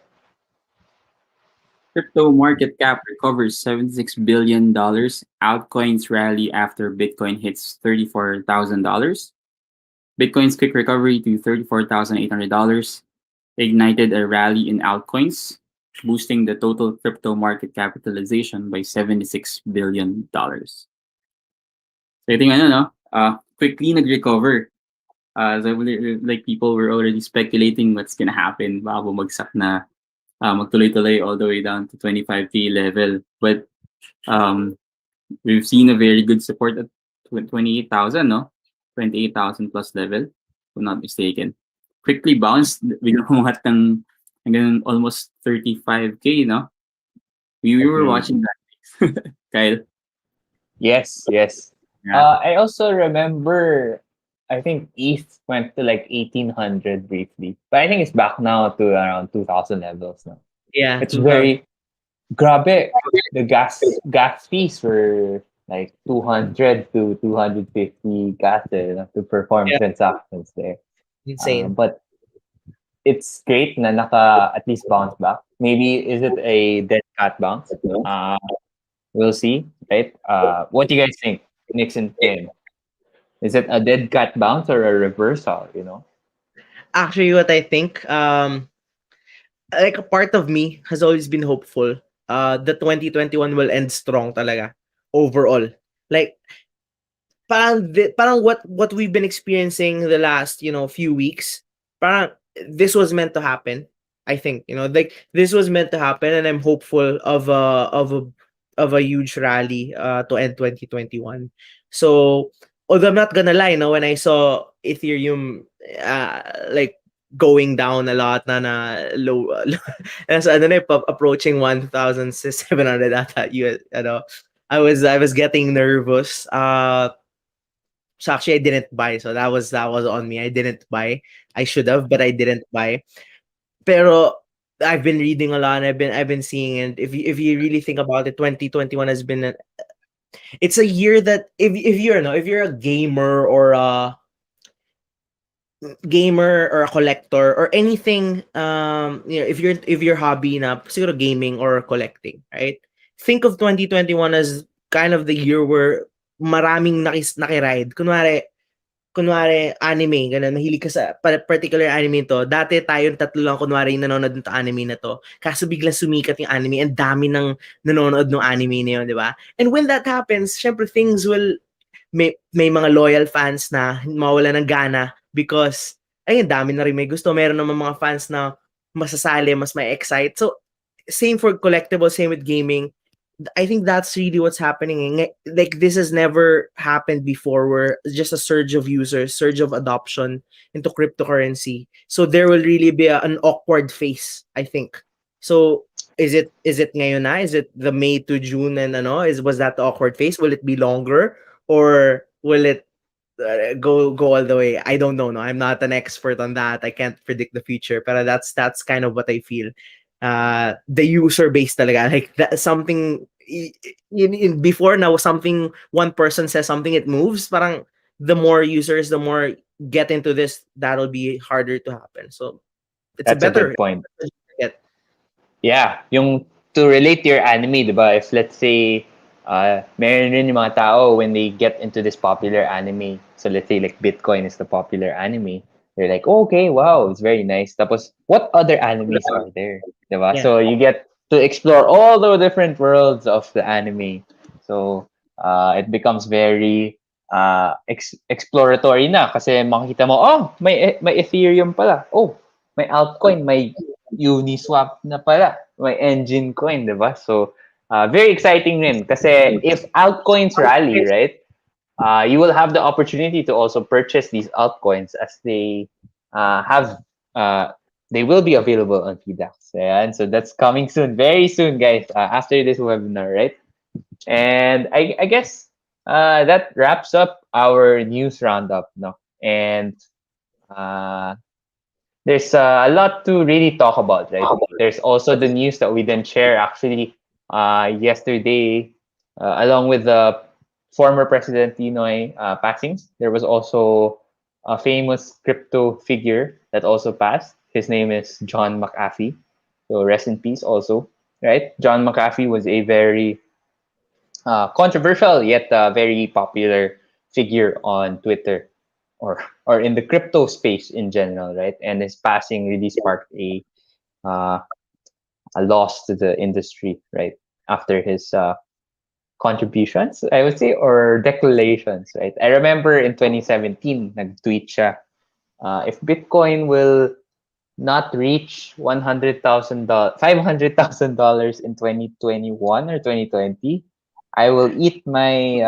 Crypto market cap recovers $76 billion. Altcoins rally after Bitcoin hits $34,000. Bitcoin's quick recovery to $34,800 ignited a rally in altcoins, boosting the total crypto market capitalization by $76 billion. So I think quickly nag-recover. So like people were already speculating what's gonna happen. Baka bumagsak na magtuloy-tuloy all the way down to 25K level. But we've seen a very good support at 28,000, no? 28,000 plus level, if I'm not mistaken. Quickly bounced, biglang umangat ng hanggang almost 35K, no? We were watching that, Kyle. Yes. Yeah. I also remember I think ETH went to like 1800 briefly, but I think it's back now to around 2000 levels now. Yeah, It's 2000. very grabe. The gas fees were like 200 to 250 gas to perform Yeah, transactions there. insane. But it's great na naka at least bounce back. Maybe is it a dead cat bounce? Uh, we'll see, right? What do you guys think, Nixon Kim? Is it a dead cat bounce or a reversal? You know? Actually, what I think, like a part of me has always been hopeful. The 2021 will end strong talaga overall. Like parang what we've been experiencing the last few weeks, parang this was meant to happen. I think like this was meant to happen, and I'm hopeful of a huge rally to end 2021. So although I'm not gonna lie, when I saw Ethereum like going down a lot low, as ano na approaching 1,700 ata US, I was getting nervous. So actually, I didn't buy. So that was on me. I didn't buy. I should have, but I didn't buy. Pero I've been reading a lot. And I've been seeing, and if you really think about it, 2021 has been it's a year that if you're a gamer or a collector or anything, if your hobby na siguro gaming or collecting, right? Think of 2021 as kind of the year where maraming nakiride. Kunwari anime, gano'n, mahilig ka sa particular anime to. Dati tayong tatlo lang kunwari yung nanonood nito anime na 'to. Kaso biglang sumikat yung anime, ang dami ng nanonood nung anime na yun, 'di ba? And when that happens, siyempre things will may mga loyal fans na mawawalan ng gana because ayun, dami na rin may gusto. Meron naman mga fans na masasali, mas may excite. So, same for collectibles, same with gaming. I think that's really what's happening. Like this has never happened before, where it's just a surge of users, surge of adoption into cryptocurrency. So there will really be an awkward phase, I think. So is it ngayon na? Is it the May to June and was that the awkward phase? Will it be longer or will it go all the way? I don't know. No, I'm not an expert on that. I can't predict the future, but that's kind of what I feel. The user base talaga, like that something before now, something one person says something, it moves. Parang the more users, the more get into this, that'll be harder to happen. So it's a That's a better good point. get. Yeah, yung to relate to your anime, 'di ba? If let's say meron rin yung mga tao when they get into this popular anime. So let's say like Bitcoin is the popular anime. They're like, oh, okay, wow, it's very nice. Tapos, what other animes are there? 'Di ba? Yeah. So you get to explore all the different worlds of the anime. So it becomes very exploratory na kasi makikita mo, oh, may Ethereum pala. Oh, may altcoin, may Uniswap na pala. May engine coin, di ba? So, very exciting rin. Kasi if altcoins rally, right, you will have the opportunity to also purchase these altcoins as uh, they will be available on PDAX. And so that's coming soon, very soon, guys, after this webinar, right? And I guess that wraps up our news roundup, no? And uh, there's a lot to really talk about, right? There's also the news that we didn't share actually yesterday, along with the former President Tinoy passing. There was also a famous crypto figure that also passed. His name is John McAfee. So rest in peace also, right? John McAfee was a very controversial yet very popular figure on Twitter or in the crypto space in general, right? And his passing really sparked uh, a loss to the industry, right? After his contributions, I would say, or declarations, right? I remember in 2017, nag-tweet siya, if Bitcoin will not reach $100,000, $500,000 in 2021 or 2020, I will eat my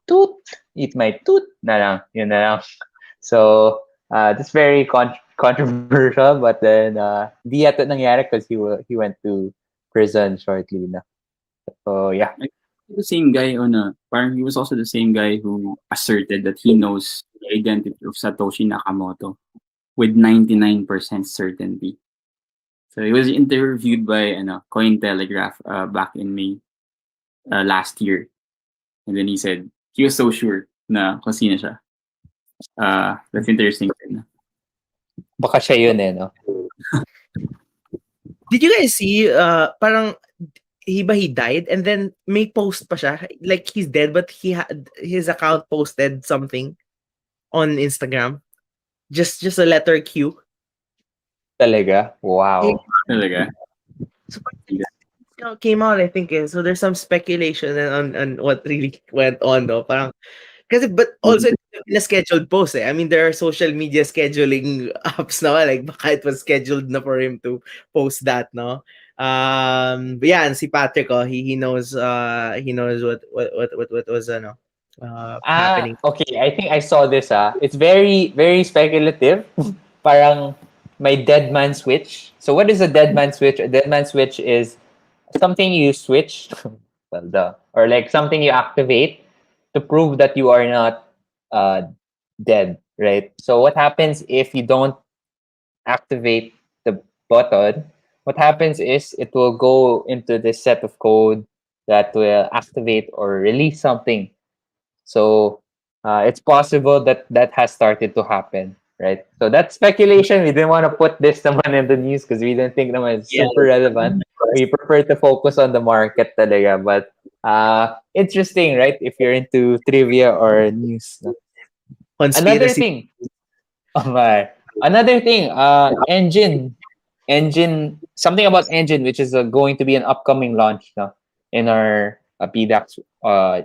tooth, eat my tooth na lang, yun na lang. So that's very controversial, but then di yata nangyari because he went to prison shortly na. So yeah. The same guy on a parang he was also the same guy who asserted that he knows the identity of Satoshi Nakamoto with 99% certainty. So he was interviewed by Cointelegraph back in May last year. And then he said he was so sure na kung sino siya. That's interesting. Baka siya yun no? Did you guys see, parang, he died and then may post pa siya. Like, he's dead, but his account posted something on Instagram. Just a letter Q. Talaga? Wow. Talaga. So, came out, I think. So there's some speculation on what really went on, though. Parang, but also in a scheduled post. I mean, there are social media scheduling apps now. Like, baka it was scheduled na for him to post that, no? But yeah, and si Patrick, he knows what was happening. Okay. I think I saw this. It's very, very speculative. Parang may dead man switch. So what is a dead man switch? A dead man switch is something you switch, or like something you activate to prove that you are not dead, right? So what happens if you don't activate the button? What happens is it will go into this set of code that will activate or release something. So it's possible that that has started to happen, right? So that's speculation. We didn't want to put this naman in the news because we didn't think naman it's super relevant. We prefer to focus on the market talaga. But interesting, right? If you're into trivia or news. Another Conspiracy. thing. Oh my. Another thing, engine, something about engine, which is going to be an upcoming launch in our PDAX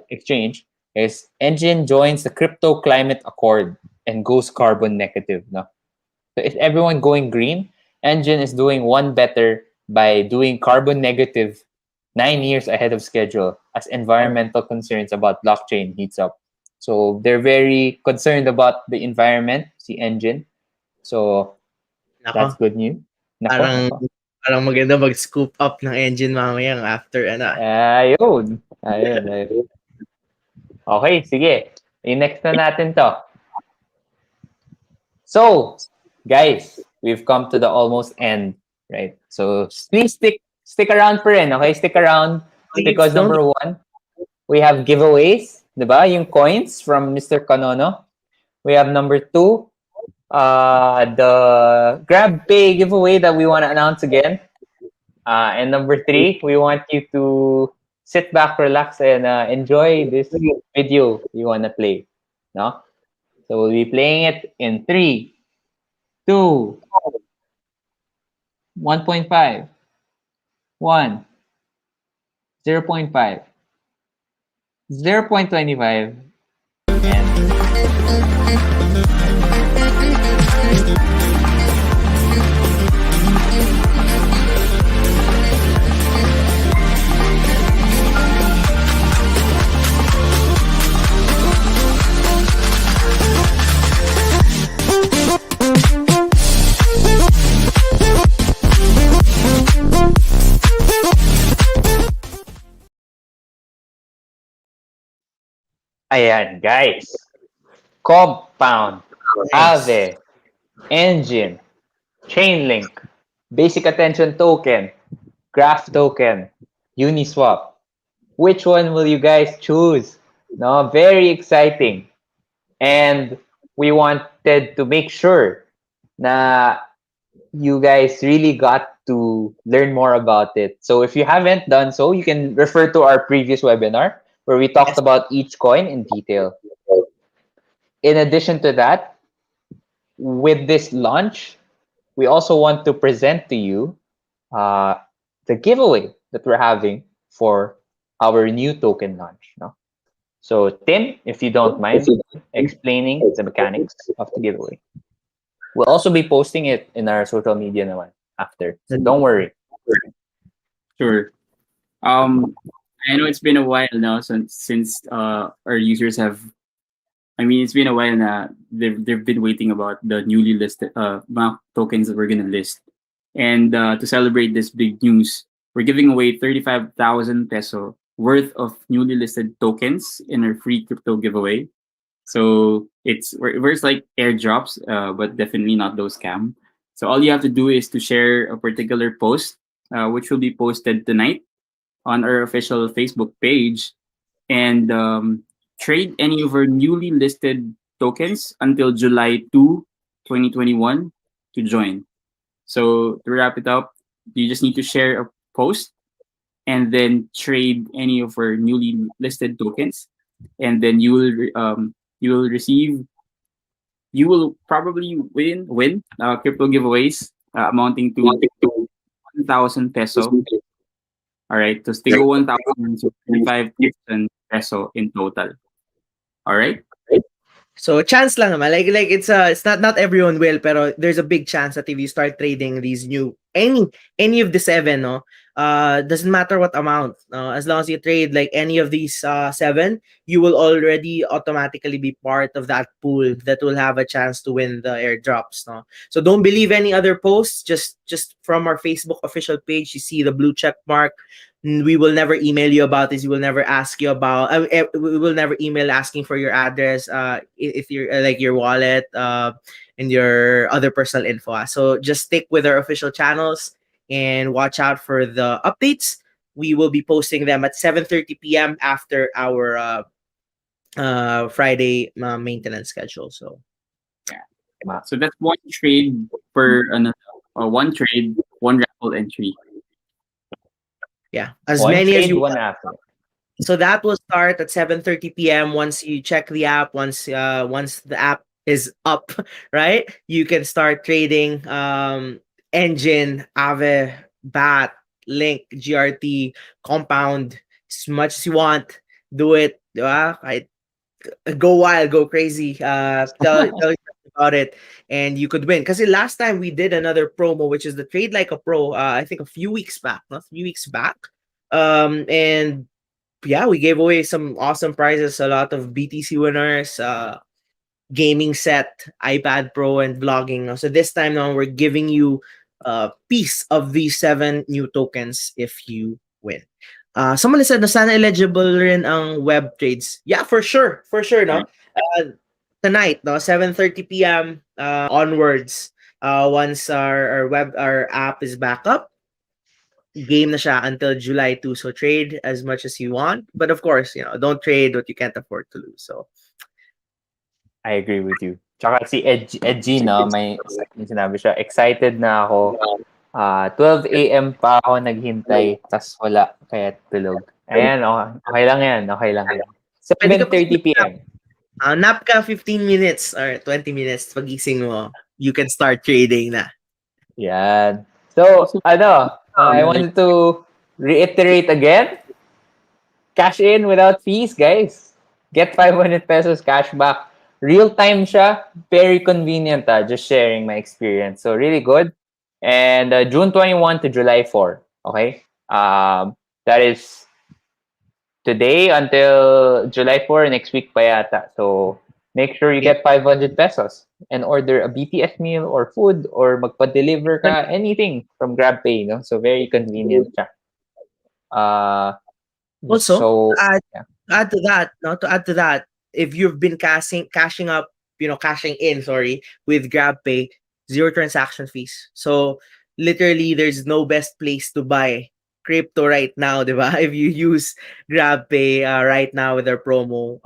exchange, is engine joins the crypto climate accord and goes carbon negative. No? So is everyone going green? Engine is doing one better by doing carbon negative 9 years ahead of schedule as environmental concerns about blockchain heats up. So they're very concerned about the environment, the engine. So that's Nako, good news. parang Nako. parang maganda mag-scoop up ng engine mamaya after Ayun. Okay, sige. I-next na natin to. So, guys, we've come to the almost end, right? So, please stick around for rin, okay? Stick around because number one, we have giveaways, diba? Yung coins from Mr. Kanono. We have number two, the Grab Pay giveaway that we want to announce again. And number three, we want you to sit back, relax, and enjoy this video you want to play. No? So we'll be playing it in 3, 2, 1.5, 1, 0.5, 0.25, and ayan, guys. Compound, Aave, Engine, Chainlink, Basic Attention Token, Graph Token, Uniswap. Which one will you guys choose? No, very exciting. And we wanted to make sure na you guys really got to learn more about it. So if you haven't done so, you can refer to our previous webinar where we talked about each coin in detail. In addition to that, with this launch, we also want to present to you the giveaway that we're having for our new token launch. No? So Tim, if you don't mind explaining the mechanics of the giveaway. We'll also be posting it in our social media naman after. So don't worry. Sure. I know it's been a while now since our users have. I mean, it's been a while now. They've been waiting about the newly listed mga tokens that we're gonna list, and to celebrate this big news, we're giving away 35,000 peso worth of newly listed tokens in our free crypto giveaway. So it's like airdrops, but definitely not those scam. So all you have to do is to share a particular post, which will be posted tonight on our official Facebook page, and trade any of our newly listed tokens until July 2, 2021 to join. So to wrap it up, you just need to share a post and then trade any of our newly listed tokens, and then you will receive you will probably win crypto giveaways amounting to 1,000 peso. All right, to stigo 1,000, so 35,000 peso in total. All right. So chance lang naman. Like it's not everyone will, pero there's a big chance that if you start trading these new any of the seven, no, doesn't matter what amount, as long as you trade like any of these seven, you will already automatically be part of that pool that will have a chance to win the airdrops, no. So don't believe any other posts. Just from our Facebook official page, you see the blue check mark. We will never email you about this. We will never ask you about. We will never email asking for your address. If you're like your wallet, and your other personal info. So just stick with our official channels and watch out for the updates. We will be posting them at 7:30 p.m. after our Friday maintenance schedule. So So that's one trade per another, one trade, one raffle entry. yeah, as One many as trade, you one want. after. So that will start at 7:30 p.m. Once you check the app, once the app is up, right? You can start trading Engine, Aave, BAT, Link, GRT, Compound, as much as you want. Do it. Diba? Go wild, go crazy. Tell you about it, and you could win. Because last time we did another promo, which is the Trade Like a Pro. I think a few weeks back, not a few weeks back. And yeah, we gave away some awesome prizes, a lot of BTC winners, gaming set, iPad Pro, and vlogging. So this time now we're giving you a piece of these seven new tokens if you win. Someone said na sana eligible rin ang web trades. Yeah, for sure. For sure, no? Tonight, no, 7:30 p.m. Onwards, once our app is back up, game na siya until July 2. So trade as much as you want. But of course, don't trade what you can't afford to lose. So I agree with you. Tsaka si Edgy, no, may sinabi siya, excited na ako. 12 a.m. pa ako naghintay, tas wala, kaya tulog. Ayan, okay, okay lang yan, okay lang yan. pwede ka pa 7:30 p.m. nap ka 15 minutes or 20 minutes pagising mo. You can start trading na. Yan. So, Also, I like, wanted to reiterate again, cash in without fees, guys. Get 500 pesos cash back. Real time siya. Very convenient. Just sharing my experience. So, really good. And June 21 to July 4. Okay? That is today until July 4, next week pa yata. So, make sure you get 500 pesos and order a BTS meal or food or magpa-deliver ka, anything from GrabPay. No? So, very convenient siya. Also, So, to yeah. add to that, no, to add to that, if you've been cashing up, cashing in, sorry, with GrabPay, zero transaction fees. So literally, there's no best place to buy crypto right now, diba? If you use GrabPay right now with their promo,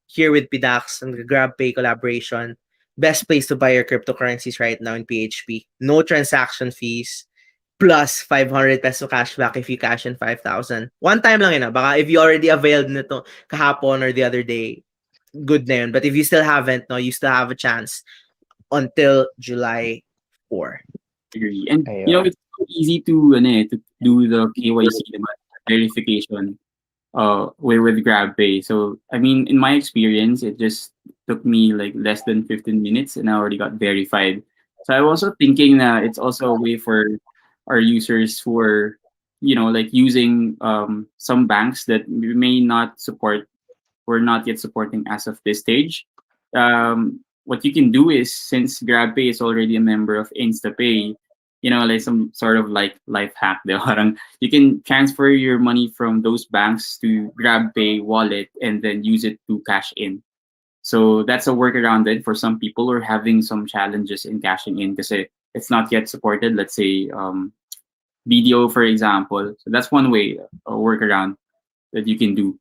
here with PDAX and the GrabPay collaboration, best place to buy your cryptocurrencies right now in PHP. No transaction fees plus 500 peso cashback if you cash in 5,000. One time lang yun. Baka if you already availed nito kahapon or the other day, good na yun. But if you still haven't, no, you still have a chance until July 4. agree. And Ayun. it's so easy to do the KYC, the verification, with GrabPay. So I mean, in my experience, it just took me like less than 15 minutes, and I already got verified. So I was also thinking that it's also a way for our users who are, like using some banks that we may not support, we're not yet supporting as of this stage. What you can do is, since GrabPay is already a member of InstaPay, like some sort of like life hack, di ba? Parang you can transfer your money from those banks to GrabPay wallet and then use it to cash in. So that's a workaround then for some people who are having some challenges in cashing in because it's not yet supported. Let's say BDO, for example. So that's one way, a workaround that you can do.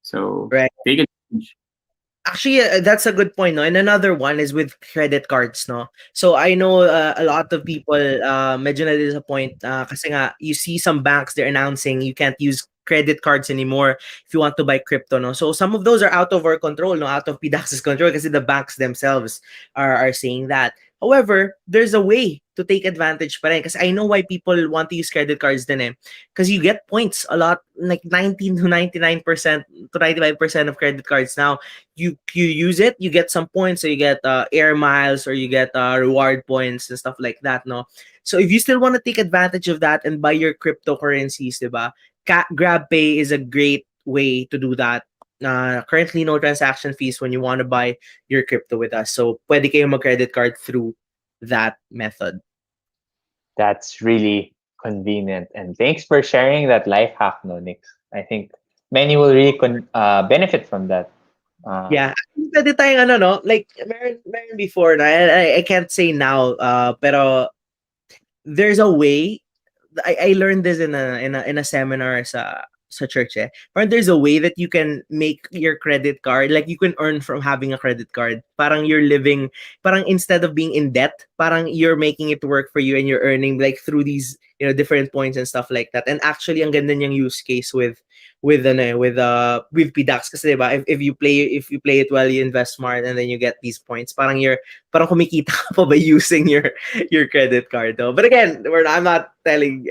So Right. take advantage. Actually, that's a good point, no? And another one is with credit cards, no? So I know a lot of people medyo na-disappoint kasi nga you see some banks they're announcing you can't use credit cards anymore if you want to buy crypto, no? So some of those are out of our control, no? Out of PDAX's control kasi the banks themselves are saying that. However, there's a way to take advantage pa rin kasi I know why people want to use credit cards din eh. Because you get points a lot, like 19 to 99% to 95% of credit cards now you use it, you get some points, so you get air miles or you get reward points and stuff like that, no? So if you still want to take advantage of that and buy your cryptocurrencies, diba? GrabPay is a great way to do that. Currently, no transaction fees when you want to buy your crypto with us. So, pwede kayo mag-credit card through that method. That's really convenient. And thanks for sharing that life hack, no, Nix. I think many will really benefit from that. Yeah. Pwede tayong ano, no? Like, meron before na, I can't say now, pero there's a way. I learned this in a seminar sa church eh. Parang there's a way that you can make your credit card, like you can earn from having a credit card. Parang you're living, parang instead of being in debt, parang you're making it work for you and you're earning like through these, different points and stuff like that. And actually ang ganda niyang use case with PDAX kasi diba if you play it well, you invest smart and then you get these points. Parang kumikita ka pa by using your credit card though. But again, I'm not telling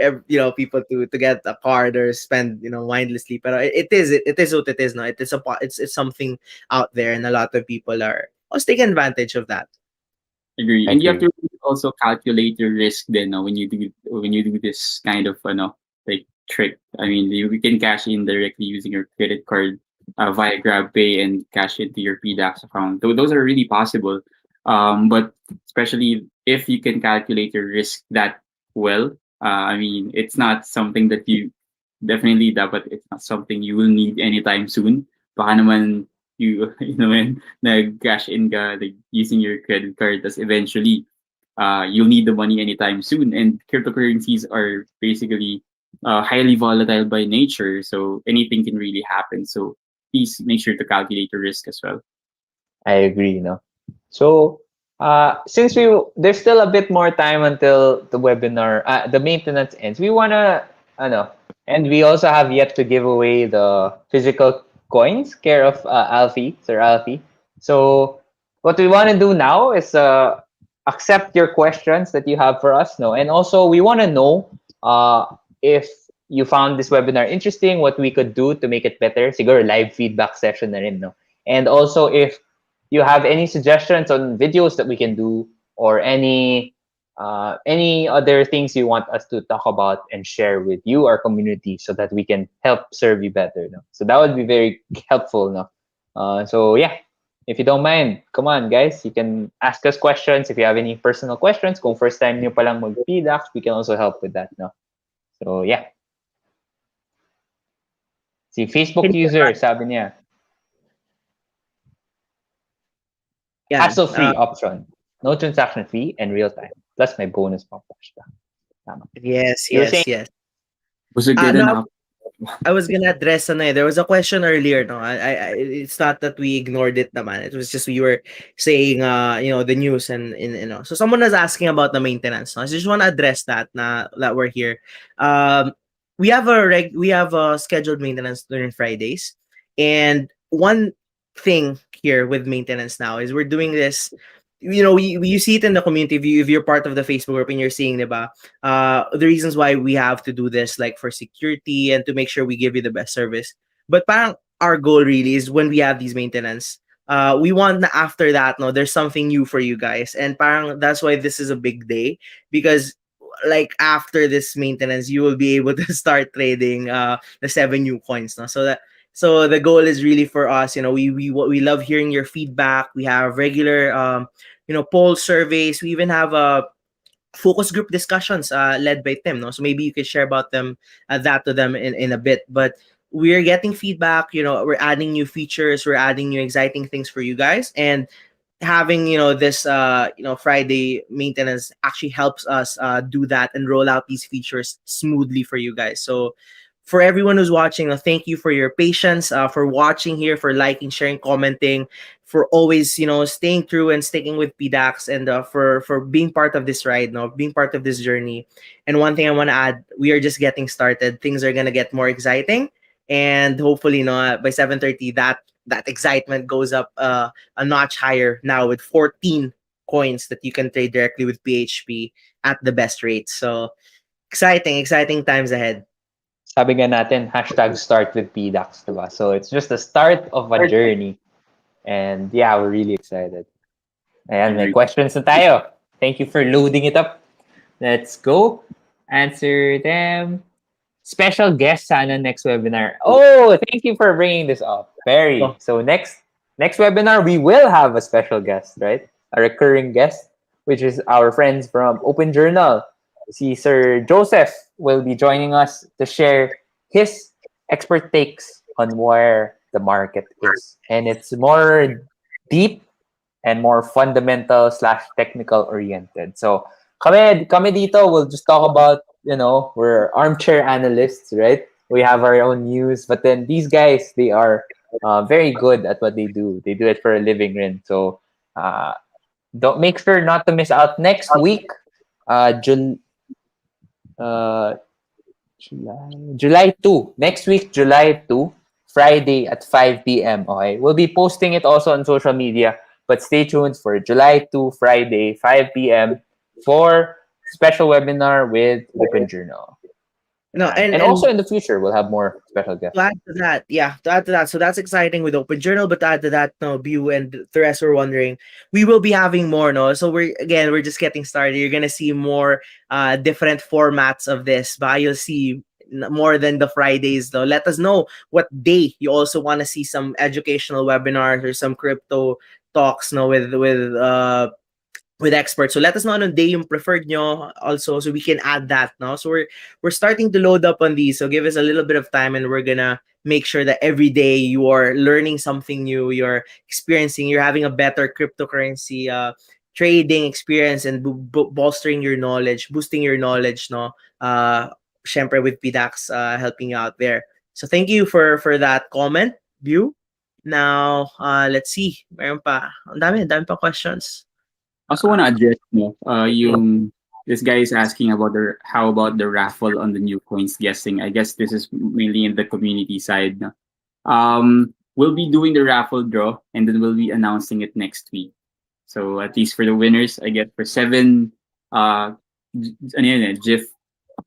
people to get a card or spend mindlessly. But it is what it is. No, it's something out there, and a lot of people are also taking advantage of that. Agree. I And you have agree. to also calculate your risk then when you do this kind of like trick. I mean, you can cash in directly using your credit card via GrabPay and cash into your PDAX account. Those are really possible. But especially if you can calculate your risk that well, I mean, it's not something that you definitely dapat it's not something you will need anytime soon. Baka naman when nag-cash in ka like using your credit card, tas eventually you'll need the money anytime soon. And cryptocurrencies are basically highly volatile by nature, so anything can really happen. So please make sure to calculate your risk as well. I agree, no? So, since there's still a bit more time until the webinar, the maintenance ends, we wanna, and we also have yet to give away the physical coins, care of Alfie, Sir Alfie. So, what we want to do now is accept your questions that you have for us, no? And also, we want to know if you found this webinar interesting, what we could do to make it better. Siguro live feedback session na rin, no? And also, if you have any suggestions on videos that we can do or any other things you want us to talk about and share with you, our community, so that we can help serve you better, no? So that would be very helpful, no? So yeah, if you don't mind, come on guys, you can ask us questions. If you have any personal questions, kung first time nyo palang mag-PDAX, we can also help with that, no? So yeah. Si Facebook user, sabi niya, Yeah. hassle-free option. No transaction fee and real time. Plus my bonus pang push. Tama. Yes, You were yes, saying, yes. Was it good No, enough? I was gonna address there was a question earlier, no. It's not that we ignored it, naman. It was just we were saying, the news and. So someone was asking about the maintenance. No? I just want to address that. That we're here. We have a scheduled maintenance during Fridays, and one thing here with maintenance now is we're doing this. You see it in the community. If you're part of the Facebook group and you're seeing, diba, the reasons why we have to do this, like for security and to make sure we give you the best service. But parang our goal really is when we have these maintenance, we want na after that, no, there's something new for you guys. And parang that's why this is a big day because like after this maintenance, you will be able to start trading the 7 new coins. No? So the goal is really for us, we love hearing your feedback. We have regular poll surveys. We even have focus group discussions led by Tim. No? So maybe you could share about them that to them in a bit. But we're getting feedback. We're adding new features, we're adding new exciting things for you guys, and having this Friday maintenance actually helps us do that and roll out these features smoothly for you guys. So for everyone who's watching, thank you for your patience, for watching here, for liking, sharing, commenting, for always staying true and sticking with PDAX, and for being part of this ride, being part of this journey. And one thing I want to add, we are just getting started. Things are gonna get more exciting, and hopefully, by 7:30, that excitement goes up a notch higher now with 14 coins that you can trade directly with PHP at the best rates. So exciting times ahead. Sabi nga natin, hashtag start with PDAX, diba? So it's just the start of a journey. And yeah, we're really excited. Ayan, may Agree. questions na tayo. Thank you for loading it up. Let's go. Answer them. Special guest sana next webinar. Oh, thank you for bringing this up. Very. Oh. So next webinar, we will have a special guest, right? A recurring guest, which is our friends from Open Journal. See, Sir Joseph will be joining us to share his expert takes on where the market is. And it's more deep and more fundamental slash technical oriented. So kami dito, we'll just talk about, we're armchair analysts, right? We have our own news, but then these guys, they are very good at what they do. They do it for a living, rin. So don't make sure not to miss out next week. Jul uh, July 2. Next week, July 2, Friday at 5 p.m. Okay. We'll be posting it also on social media, but stay tuned for July 2, Friday, 5 p.m. for special webinar with Open Journal. No, And also in the future, we'll have more special guests. to add to that, so that's exciting with Open Journal. But to add to that, no, Bu and the rest were wondering, we will be having more, no. So we're just getting started. You're gonna see more different formats of this, but you'll see more than the Fridays though. Let us know what day you also want to see some educational webinars or some crypto talks, no, with experts. So let us know anong day yung preferred nyo also, so we can add that, no? So we're starting to load up on these. So give us a little bit of time, and we're gonna make sure that every day you are learning something new, you're having a better cryptocurrency trading experience, and bolstering your knowledge, boosting your knowledge, no? Syempre with PDAX helping you out there. So thank you for that comment, View. Now, let's see. Meron pa. Ang dami pa questions. I also want to address yung this guy is asking about how about the raffle on the new coins guessing. I guess this is mainly in the community side. No? We'll be doing the raffle draw, and then we'll be announcing it next week. So at least for the winners, I get for 7 GIF.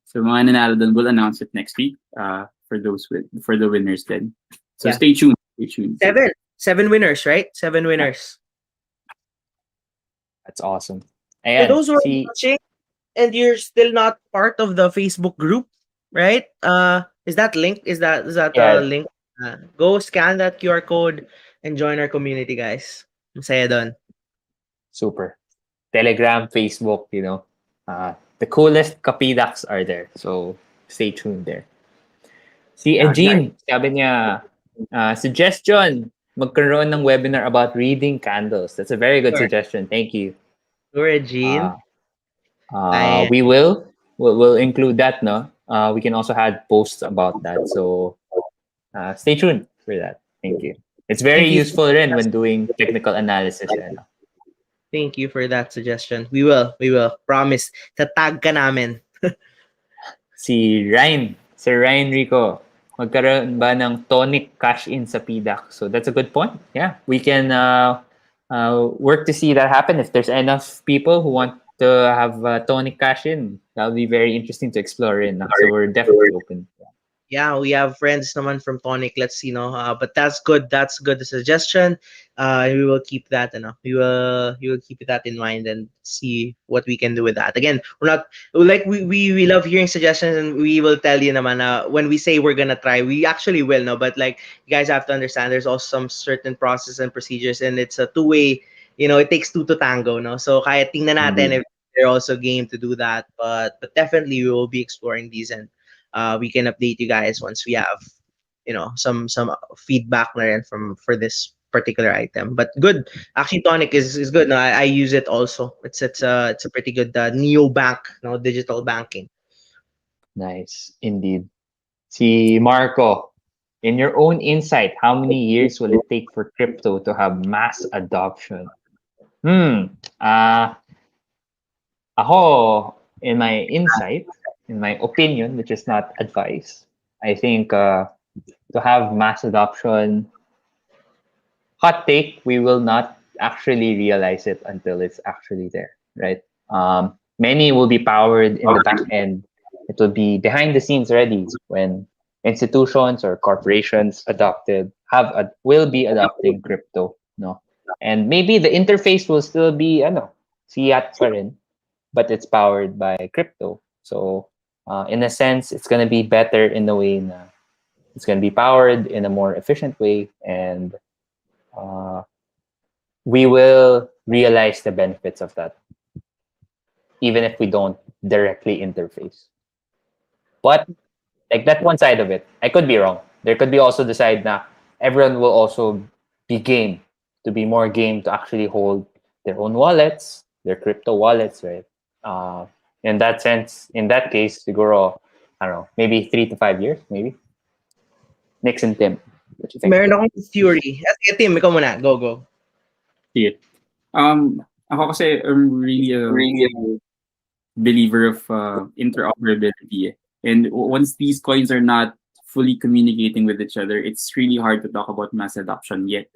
So mga nanalo dun, we'll announce it next week for the winners then. So stay tuned. Seven winners, right? 7 winners. That's awesome. For those who are watching and you're still not part of the Facebook group, right? Is that link? Is that the link? Go scan that QR code and join our community, guys. Masaya doon. Super. Telegram, Facebook, the coolest kapidax are there. So stay tuned there. Si Eugene, sabi niya, suggestion, magkaroon ng webinar about reading candles. That's a very good suggestion. Thank you. Sure, Eugene. We'll include that, no? We can also add posts about that. So stay tuned for that. Thank you. It's very useful rin when doing technical analysis. Thank you for that suggestion. We will. Promise. Tatag ka namin. Si Ryan, Sir Ryan Rico, magkaroon ba ng tonic cash-in sa PDAX? So that's a good point. Yeah, we can work to see that happen. If there's enough people who want to have tonic cash-in, that'll be very interesting to explore in. So we're definitely open. Yeah, we have friends naman from Tonic. Let's see, no. But that's good. That's good. The suggestion. We will keep that. We will keep that in mind and see what we can do with that. Again, we're not like we love hearing suggestions, and we will tell you naman when we say we're gonna try, we actually will, no. But like, you guys have to understand, there's also some certain process and procedures, and it's a two-way. It takes two to tango, no. So kaya tingnan natin if they're also game to do that. But definitely we will be exploring these, and we can update you guys once we have some feedback na rin from for this particular item. But good. Actually, Tonic is good. No, I use it also. It's a pretty good neobank, no, digital banking. Nice, indeed. Si Marco, in your own insight, how many years will it take for crypto to have mass adoption? Hmm. Uh, Ako, in my insight, in my opinion, which is not advice, I think to have mass adoption, hot take, we will not actually realize it until it's actually there, right? Many will be powered in the back end. It will be behind the scenes ready when institutions or corporations will be adopting crypto, no? And maybe the interface will still be fiat pa rin, but it's powered by crypto. So, in a sense, it's going to be better in the way na it's going to be powered in a more efficient way, and uh, we will realize the benefits of that, even if we don't directly interface. But like that's one side of it. I could be wrong. There could be also the side na everyone will also be game to be more game to actually hold their own wallets, their crypto wallets, right? Uh, in that sense, in that case, siguro, I don't know, maybe 3 to 5 years, maybe. Nix and Tim, what you think? Meron akong theory. Sige, Tim, ikaw muna. Go, go. See it. Ako kasi I'm really a believer of interoperability. And once these coins are not fully communicating with each other, it's really hard to talk about mass adoption yet.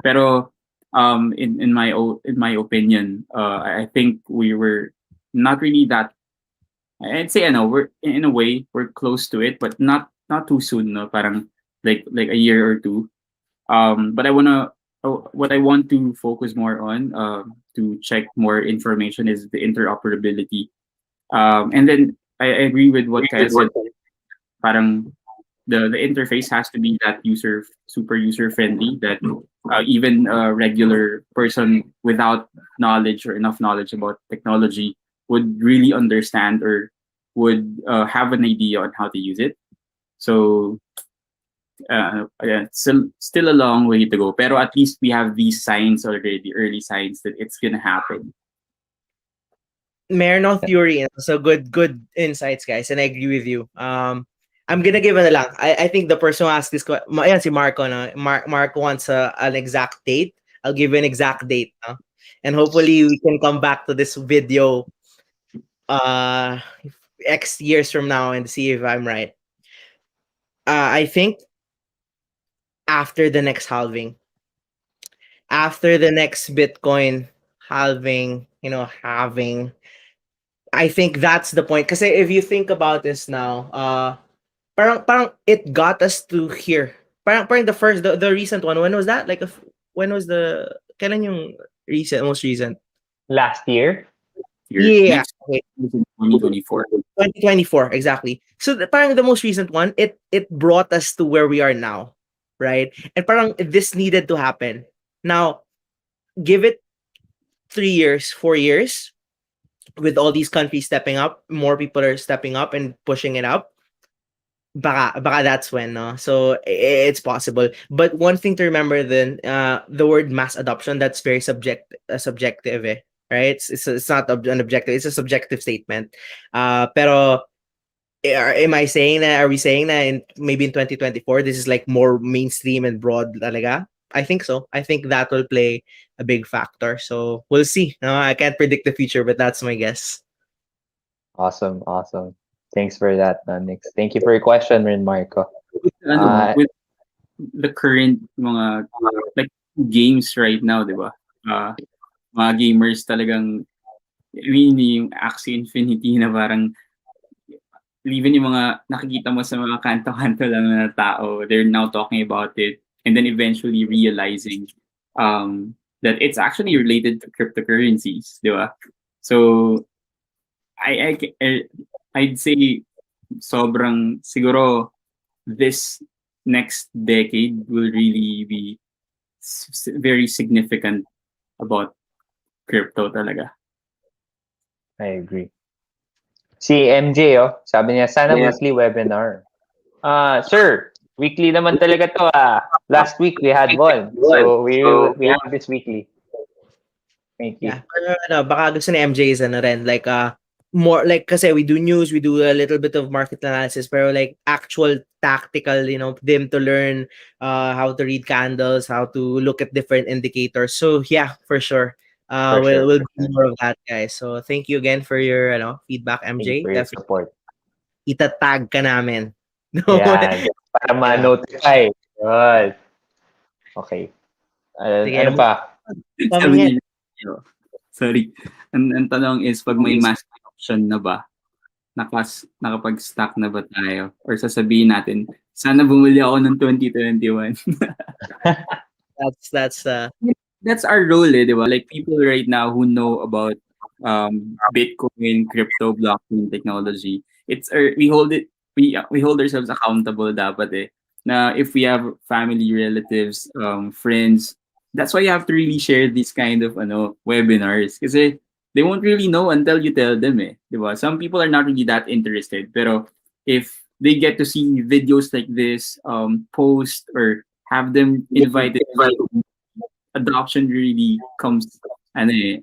Pero in my opinion, I think we were not really that. I'd say we're in a way we're close to it, but not too soon. No, parang like a year or two. But what I want to focus more on to check more information is the interoperability. And then I agree with what Kyle said. Parang the interface has to be that super user friendly that even a regular person without knowledge or enough knowledge about technology would really understand or would have an idea on how to use it. So again, still a long way to go. Pero at least we have these signs already, early signs that it's gonna happen. Meron akong theory. So good insights, guys. And I agree with you. I'm gonna give it a lang. I think the person who asked this question, ayan si Marco, no? Marco wants an exact date. I'll give you an exact date, no? And hopefully we can come back to this video uh X years from now and see if I'm right. I think after the next halving, after the next Bitcoin halving, halving, I think that's the point. Because if you think about this now, parang it got us to here. Parang the recent one. When was that? When was the kailan yung most recent? Last year? Yeah. Next is in 2024. 2024, exactly. So parang the most recent one, it brought us to where we are now, right? And parang this needed to happen. Now, give it 3 years, 4 years, with all these countries stepping up, more people are stepping up and pushing it up. Baka that's when, no? So it's possible. But one thing to remember then, the word mass adoption, that's very subjective, eh, right? It's not an objective, it's a subjective statement. Pero am I saying that? Are we saying that maybe in 2024 this is like more mainstream and broad talaga? I think so. I think that will play a big factor. So we'll see. No, I can't predict the future, but that's my guess. Awesome, awesome. Thanks for that, Nix. Thank you for your question, Rin Marco. With the current mga like games right now, di ba? Mga gamers talagang, I mean, yung Axie Infinity na parang even yung mga nakikita mo sa mga kanto-kanto lang na tao, they're now talking about it and then eventually realizing that it's actually related to cryptocurrencies, di ba? So I'd say sobrang siguro this next decade will really be very significant about crypto talaga. I agree. Si MJ, sabi niya, sana weekly webinar. Sir, Weekly naman talaga to Last week we had one. So we have this weekly. Thank you. Yeah. Pero baka gusto ni MJ is rin, like more like kasi we do news, we do a little bit of market analysis, pero like actual tactical, them to learn how to read candles, how to look at different indicators. So yeah, for sure. For sure. We'll do more of that, guys. So thank you again for your feedback, Thank you MJ. for your Definitely support. itatag ka namin. No. Yan. Para ma-notify. Good. Okay. Sige, Ano pa? pamingin. Sabi niya, sorry. Ang tanong is, pag may mass adoption na ba, nakapag-stock na ba tayo? Or sasabihin natin, sana bumili ako ng 2021. That's That's our role, di ba? Like, people right now who know about Bitcoin, crypto, blockchain technology, we hold ourselves accountable dapat na if we have family, relatives, friends, that's why you have to really share these kind of webinars kasi they won't really know until you tell them di ba? Some people are not really that interested, pero if they get to see videos like this, post or have them invited, adoption really comes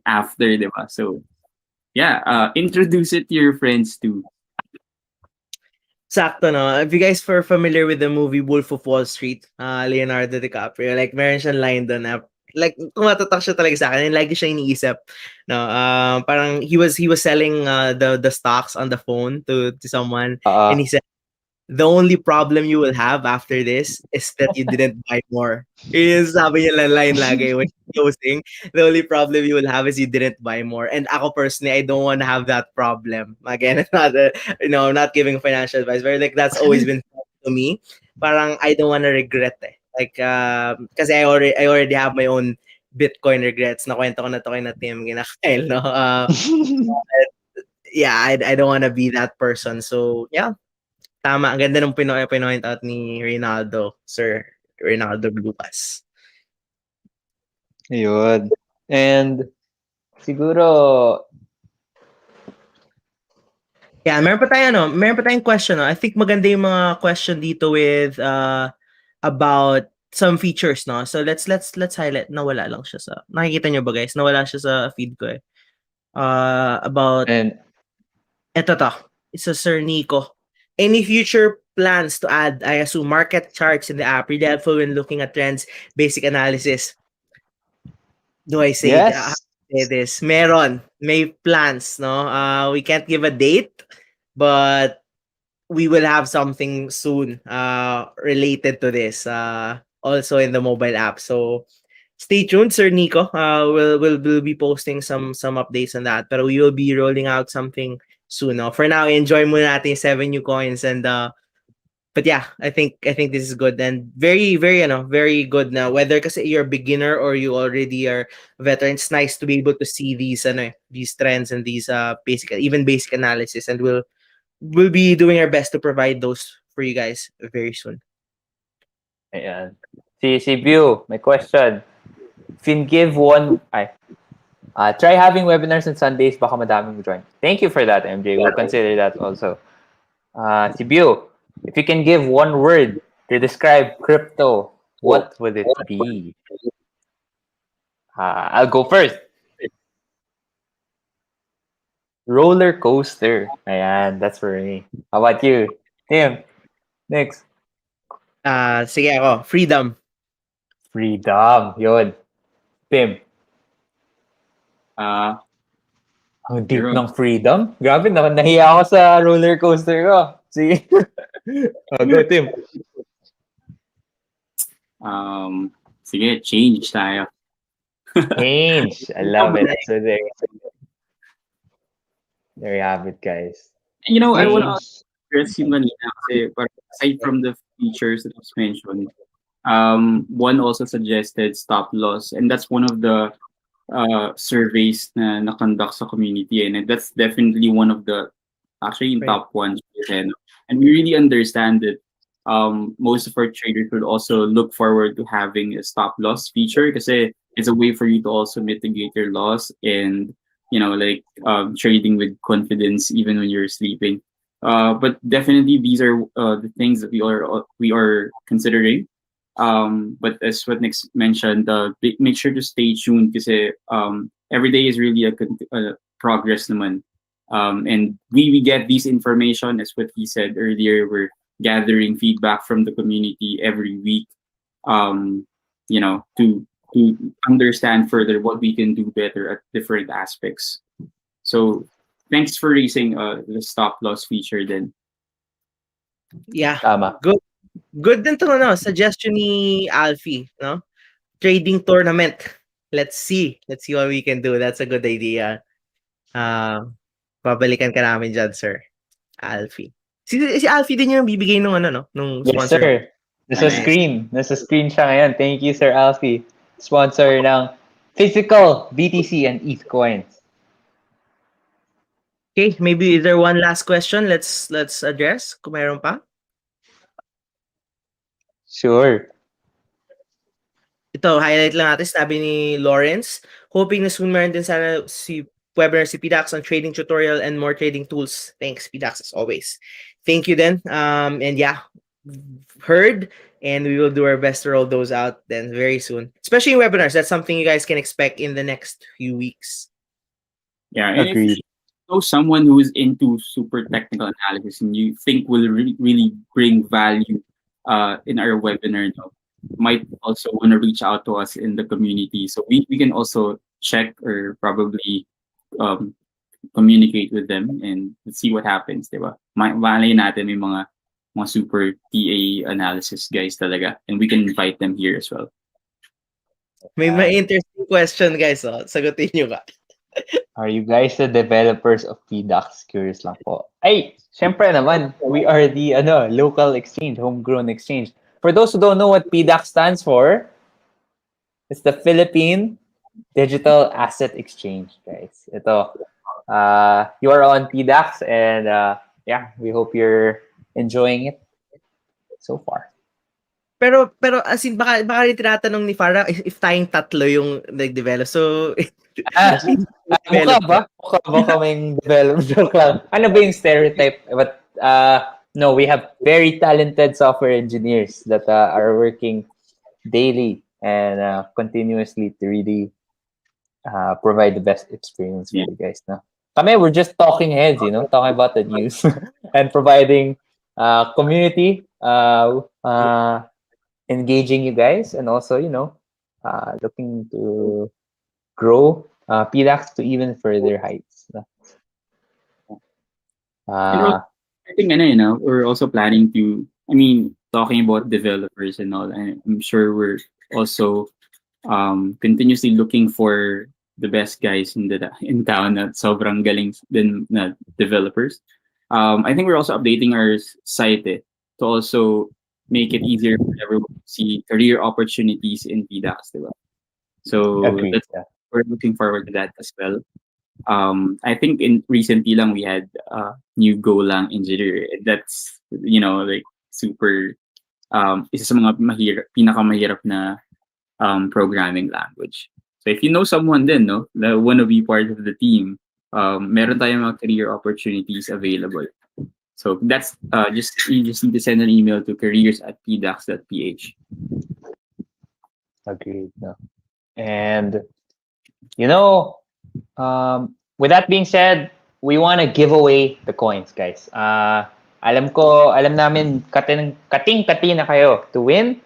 after, di ba? So yeah, introduce it to your friends too. sakto, no? If you guys are familiar with the movie Wolf of Wall Street, Leonardo DiCaprio, like, meron siyang line doon na, like, tumatatak siya talaga sa akin, and lagi siya iniisip, no? Parang he was selling the stocks on the phone to someone, and he said, the only problem you will have after this is that you didn't buy more. Yung sabi niya lang line lagi when closing. The only problem you will have is you didn't buy more. And ako personally, I don't want to have that problem. Again, it's not, I'm not giving financial advice, but like that's always been to me. Parang I don't want to regret Like, kasi I already have my own Bitcoin regrets. Nakwento ko na to kay na Tim, kinakail, no? Yeah, I don't want to be that person. So, yeah. Tama, ang ganda ng pinoint out ni Reynaldo, Sir Reynaldo Lucas. Ayun. And siguro Meron pa tayong question, no? I think maganda yung mga question dito with about some features, no? So let's highlight. Nawala lang siya sa. Nakikita niyo ba, guys? Nawala siya sa feed ko about and eto to. It's a Sir Nico. Any future plans to add, I assume, market charts in the app? Really helpful when looking at trends, basic analysis. Do I say yes. say this? May plans, no? We can't give a date, but we will have something soon related to this also in the mobile app. So stay tuned, Sir Nico. We'll be posting some updates on that, but we will be rolling out something soon. No? For now, enjoy muna natin 7 new coins, and but yeah, I think this is good and very very very good now. Whether kasi you're a beginner or you already are a veteran, it's nice to be able to see these these trends and these basic analysis, and we'll be doing our best to provide those for you guys very soon. Ayan. Si View, may question. If you give one try having webinars on Sundays, baka madaming join. Thank you for that, MJ. We'll consider that also. Si View, if you can give one word to describe crypto, what would it be? I'll go first. Roller coaster. Ayan, that's for me. How about you? Tim, next. Sige ako, freedom. Freedom. Yun. Tim. Ang deep Zero. ng freedom? Grabe, nahiya ako sa roller coaster ko. Sige. Go, Tim. Sige, change tayo. Change. I love it. So there you have it, guys. And, I want to address yung kanina kasi aside from the features that was mentioned, one also suggested stop loss, and that's one of the surveys na conduct sa community, and that's definitely one of the top ones. And we really understand that most of our traders would also look forward to having a stop loss feature kasi it's a way for you to also mitigate your loss and trading with confidence even when you're sleeping. But definitely these are the things that we are considering. But as what Nick mentioned, make sure to stay tuned because every day is really a progress naman. And we get these information as what he said earlier. We're gathering feedback from the community every week. Um, to understand further what we can do better at different aspects. So thanks for raising the stop loss feature then. Yeah. Tama. Good din to, no? Suggestion ni Alfie, no? Trading tournament. Let's see. Let's see what we can do. That's a good idea. Babalikan ka namin dyan, sir. Alfie. Si Alfie din yung bibigay nung ano, no? Nung Yes, sponsor. sir. Nasa Nice. screen. Nasa screen siya ngayon. Thank you, Sir Alfie. Sponsor ng physical BTC and ETH coins. Okay, maybe either one last question let's address kung meron pa. Sure. Ito, highlight lang natin, sabi ni Lawrence, hoping na soon meron din sana si webinar si PDAX on trading tutorial and more trading tools. Thanks, PDAX, as always. Thank you then. And yeah, heard, and we will do our best to roll those out then very soon. Especially in webinars, that's something you guys can expect in the next few weeks. Yeah, and if Agreed. you know someone who is into super technical analysis and you think will really bring value in our webinar, might also want to reach out to us in the community. So we can also check or probably um, communicate with them and see what happens, di ba? Malay natin may mga super TA analysis guys talaga, and we can invite them here as well. May interesting question, guys. Oh. Sagutin nyo ba? Are you guys the developers of PDAX? Curious lang po. Ay, syempre naman, we are the local exchange, homegrown exchange. For those who don't know what PDAX stands for, it's the Philippine Digital Asset Exchange, guys. Ito, you are on PDAX and yeah, we hope you're enjoying it so far. Pero as in baka rin tinatanong ni Farah if tayong tatlo yung nag-develop. So Mukha ba? Mukha ba kaming develop? Joke lang. Ano ba yung stereotype? But no, we have very talented software engineers that are working daily and continuously to really provide the best experience for you guys. No? Kami, we're just talking heads, talking about the news and providing community, engaging you guys, and also, looking to grow PDAX to even further heights. I think we're also planning to, talking about developers and all, I'm sure we're also continuously looking for the best guys in town at sobrang galing din na developers. I think we're also updating our site to also make it easier for everyone to see career opportunities in PDAX, diba? So we're looking forward to that as well. I think recently lang we had new Golang engineer. That's like super isa sa mga pinakamahirap na programming language. So if you know someone then that want to be part of the team, meron tayong mga career opportunities available. So that's you just need to send an email to careers@pdax.ph. Agreed. No. And with that being said, we want to give away the coins, guys. Alam namin kating-kati na kayo to win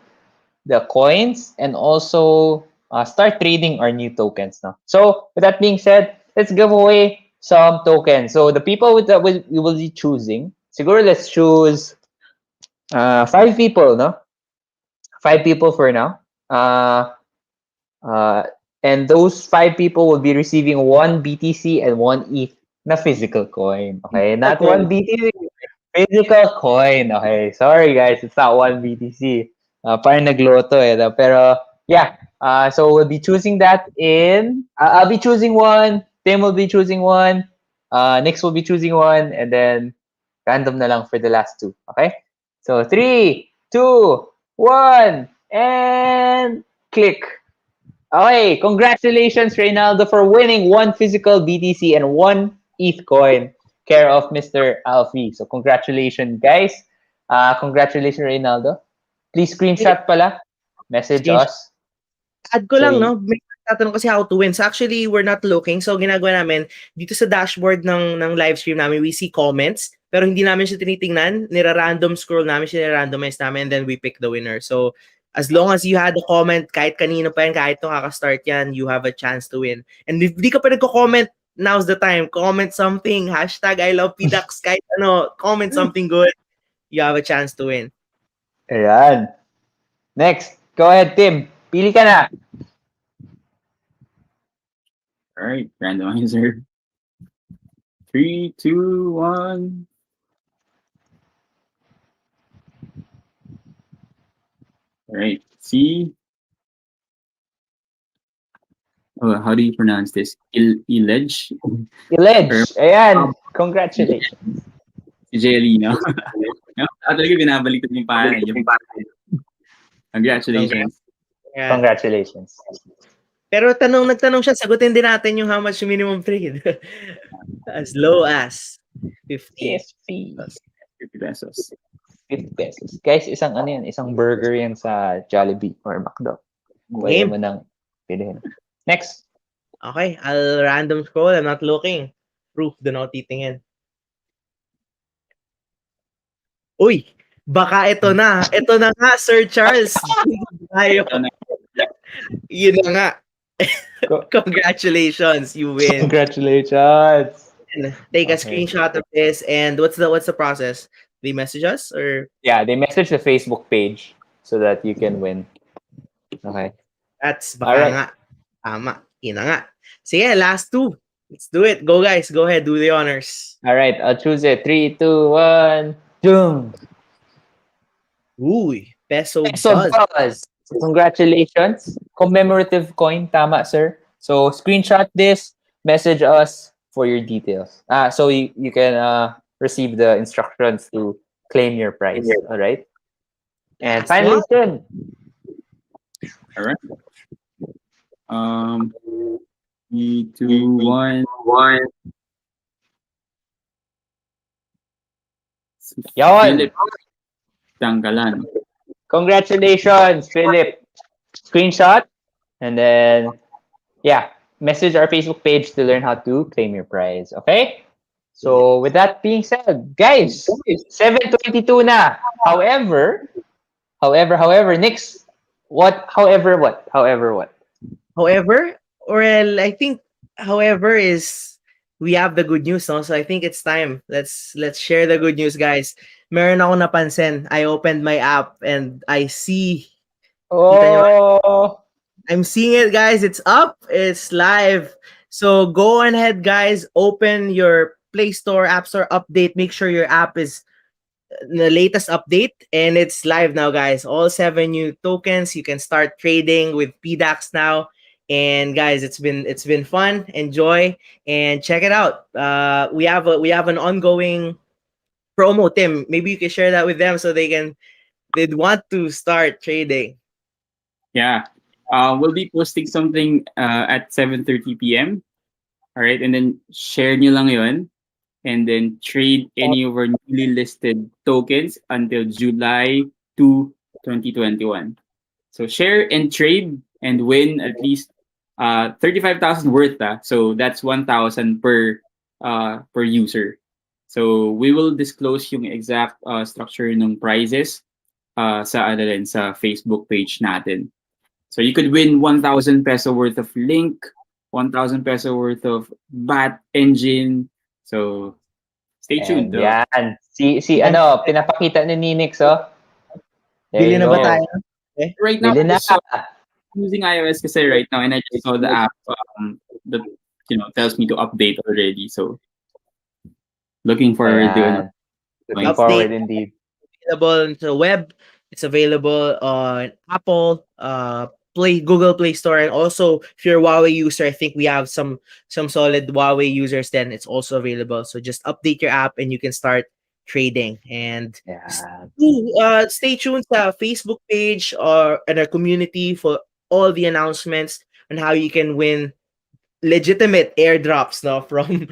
the coins and also start trading our new tokens. No? So with that being said, let's give away some tokens. So the people that we will be choosing, siguro let's choose 5 people, no? 5 people for now. And those 5 people will be receiving 1 BTC and 1 ETH na physical coin. Okay, not 1 BTC, physical coin. Okay, sorry guys, it's not 1 BTC. Parang nagloto Pero yeah, so we'll be choosing that in. I'll be choosing 1. Tim will be choosing 1. Nix will be choosing 1, and then random na lang for the last 2. Okay, so 3, 2, 1, and click. Okay, congratulations, Reynaldo, for winning 1 physical BTC and 1 ETH coin. care of Mr. Alfie. So congratulations, guys. Congratulations, Reynaldo. Please screenshot pala. Message Screenshot. us. Add ko So, lang, no? May tatanong kasi how to win. So actually, we're not looking. So ginagawa namin, dito sa dashboard ng live stream namin, we see comments. Pero hindi namin siya tinitingnan. Nira-random scroll namin siya, nira-randomize namin, and then we pick the winner. So as long as you had a comment, kahit kanino pa yan, kahit nung kakastart yan, you have a chance to win. And if di ka pa nagko-comment, now's the time. Comment something. Hashtag I love PDAX. Kahit ano, comment something good. You have a chance to win. ayan. Next. Go ahead, Tim. Pili ka na. All right, randomizer. 3, 2, 1. All right. See. Oh, how do you pronounce this? Iledge? Iledge. Ayan. Congratulations. Si Jelly, no? No? Talaga binabalik yung pangalan. Congratulations. Yeah. Congratulations. Pero nagtanong siya, sagutin din natin yung how much minimum trade. As low as 50. 50 pesos. 50 pesos. Guys, isang ano yan, isang burger yan sa Jollibee or McDo. Pwede mo nang pilihin. Next. Okay, I'll random scroll. I'm not looking. Proof, doon ako titingin. Uy, baka ito na. Ito na nga, Sir Charles. Tayo. Yun na nga. Congratulations, you win. Congratulations. Take a screenshot of this, and what's the process? They message us or? Yeah, they message the Facebook page so that you can win. Okay. That's baka nga. Tama. Yun na nga. Sige, last two. Let's do it. Go guys. Go ahead. Do the honors. All right, I'll choose it. 3, 2, 1. Boom. Uy, peso Peso buzz. buzz. Congratulations. Commemorative coin. Tama, sir. So, screenshot this. Message us for your details. So you can receive the instructions to claim your prize. All right. And finally, Tim. All right. 3, 2, 1. Yawn. Philip Tanggalan. Congratulations, Philip. Screenshot. And then, yeah, message our Facebook page to learn how to claim your prize. Okay? So, with that being said, guys, 7:22 na. However, Nix, however what? However, well, I think however is we have the good news, no? So I think it's time. Let's share the good news, guys. Meron ako napansin. I opened my app and I see. Oh, I'm seeing it, guys. It's up. It's live. So go ahead, guys. Open your Play Store, App Store update. Make sure your app is the latest update, and it's live now, guys. All 7 new tokens. You can start trading with PDAX now. And guys, it's been fun. Enjoy and check it out. We have an ongoing promo. Tim, maybe you can share that with them so they'd want to start trading. Yeah. We'll be posting something at 7:30 p.m. All right, and then share nyo lang yun. And then trade any of our newly listed tokens until July 2, 2021. So share and trade and win at least 35,000 worth. So that's 1,000 per user. So we will disclose yung exact structure ng prizes sa Facebook page natin. So you could win 1,000 peso worth of link, 1,000 peso worth of bat engine. So stay tuned. Yan. Si ano, pinapakita ni Ninix, oh. Bili na ba tayo? Okay. Right now, Bili na. I'm using iOS kasi right now, and I just saw the app that tells me to update already. So looking forward to looking forward indeed. Available on the web. It's available on Apple, Google Play Store, and also if you're a Huawei user, I think we have some solid Huawei users. Then it's also available. So just update your app and you can start trading. And stay tuned to our Facebook page and our community for all the announcements on how you can win legitimate airdrops, no, from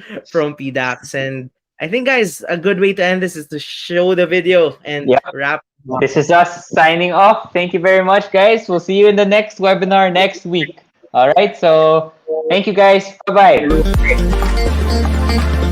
PDAX. And I think, guys, a good way to end this is to show the video and Yep. wrap. This is us signing off. Thank you very much, guys. We'll see you in the next webinar next week. All right. So thank you, guys. Bye bye.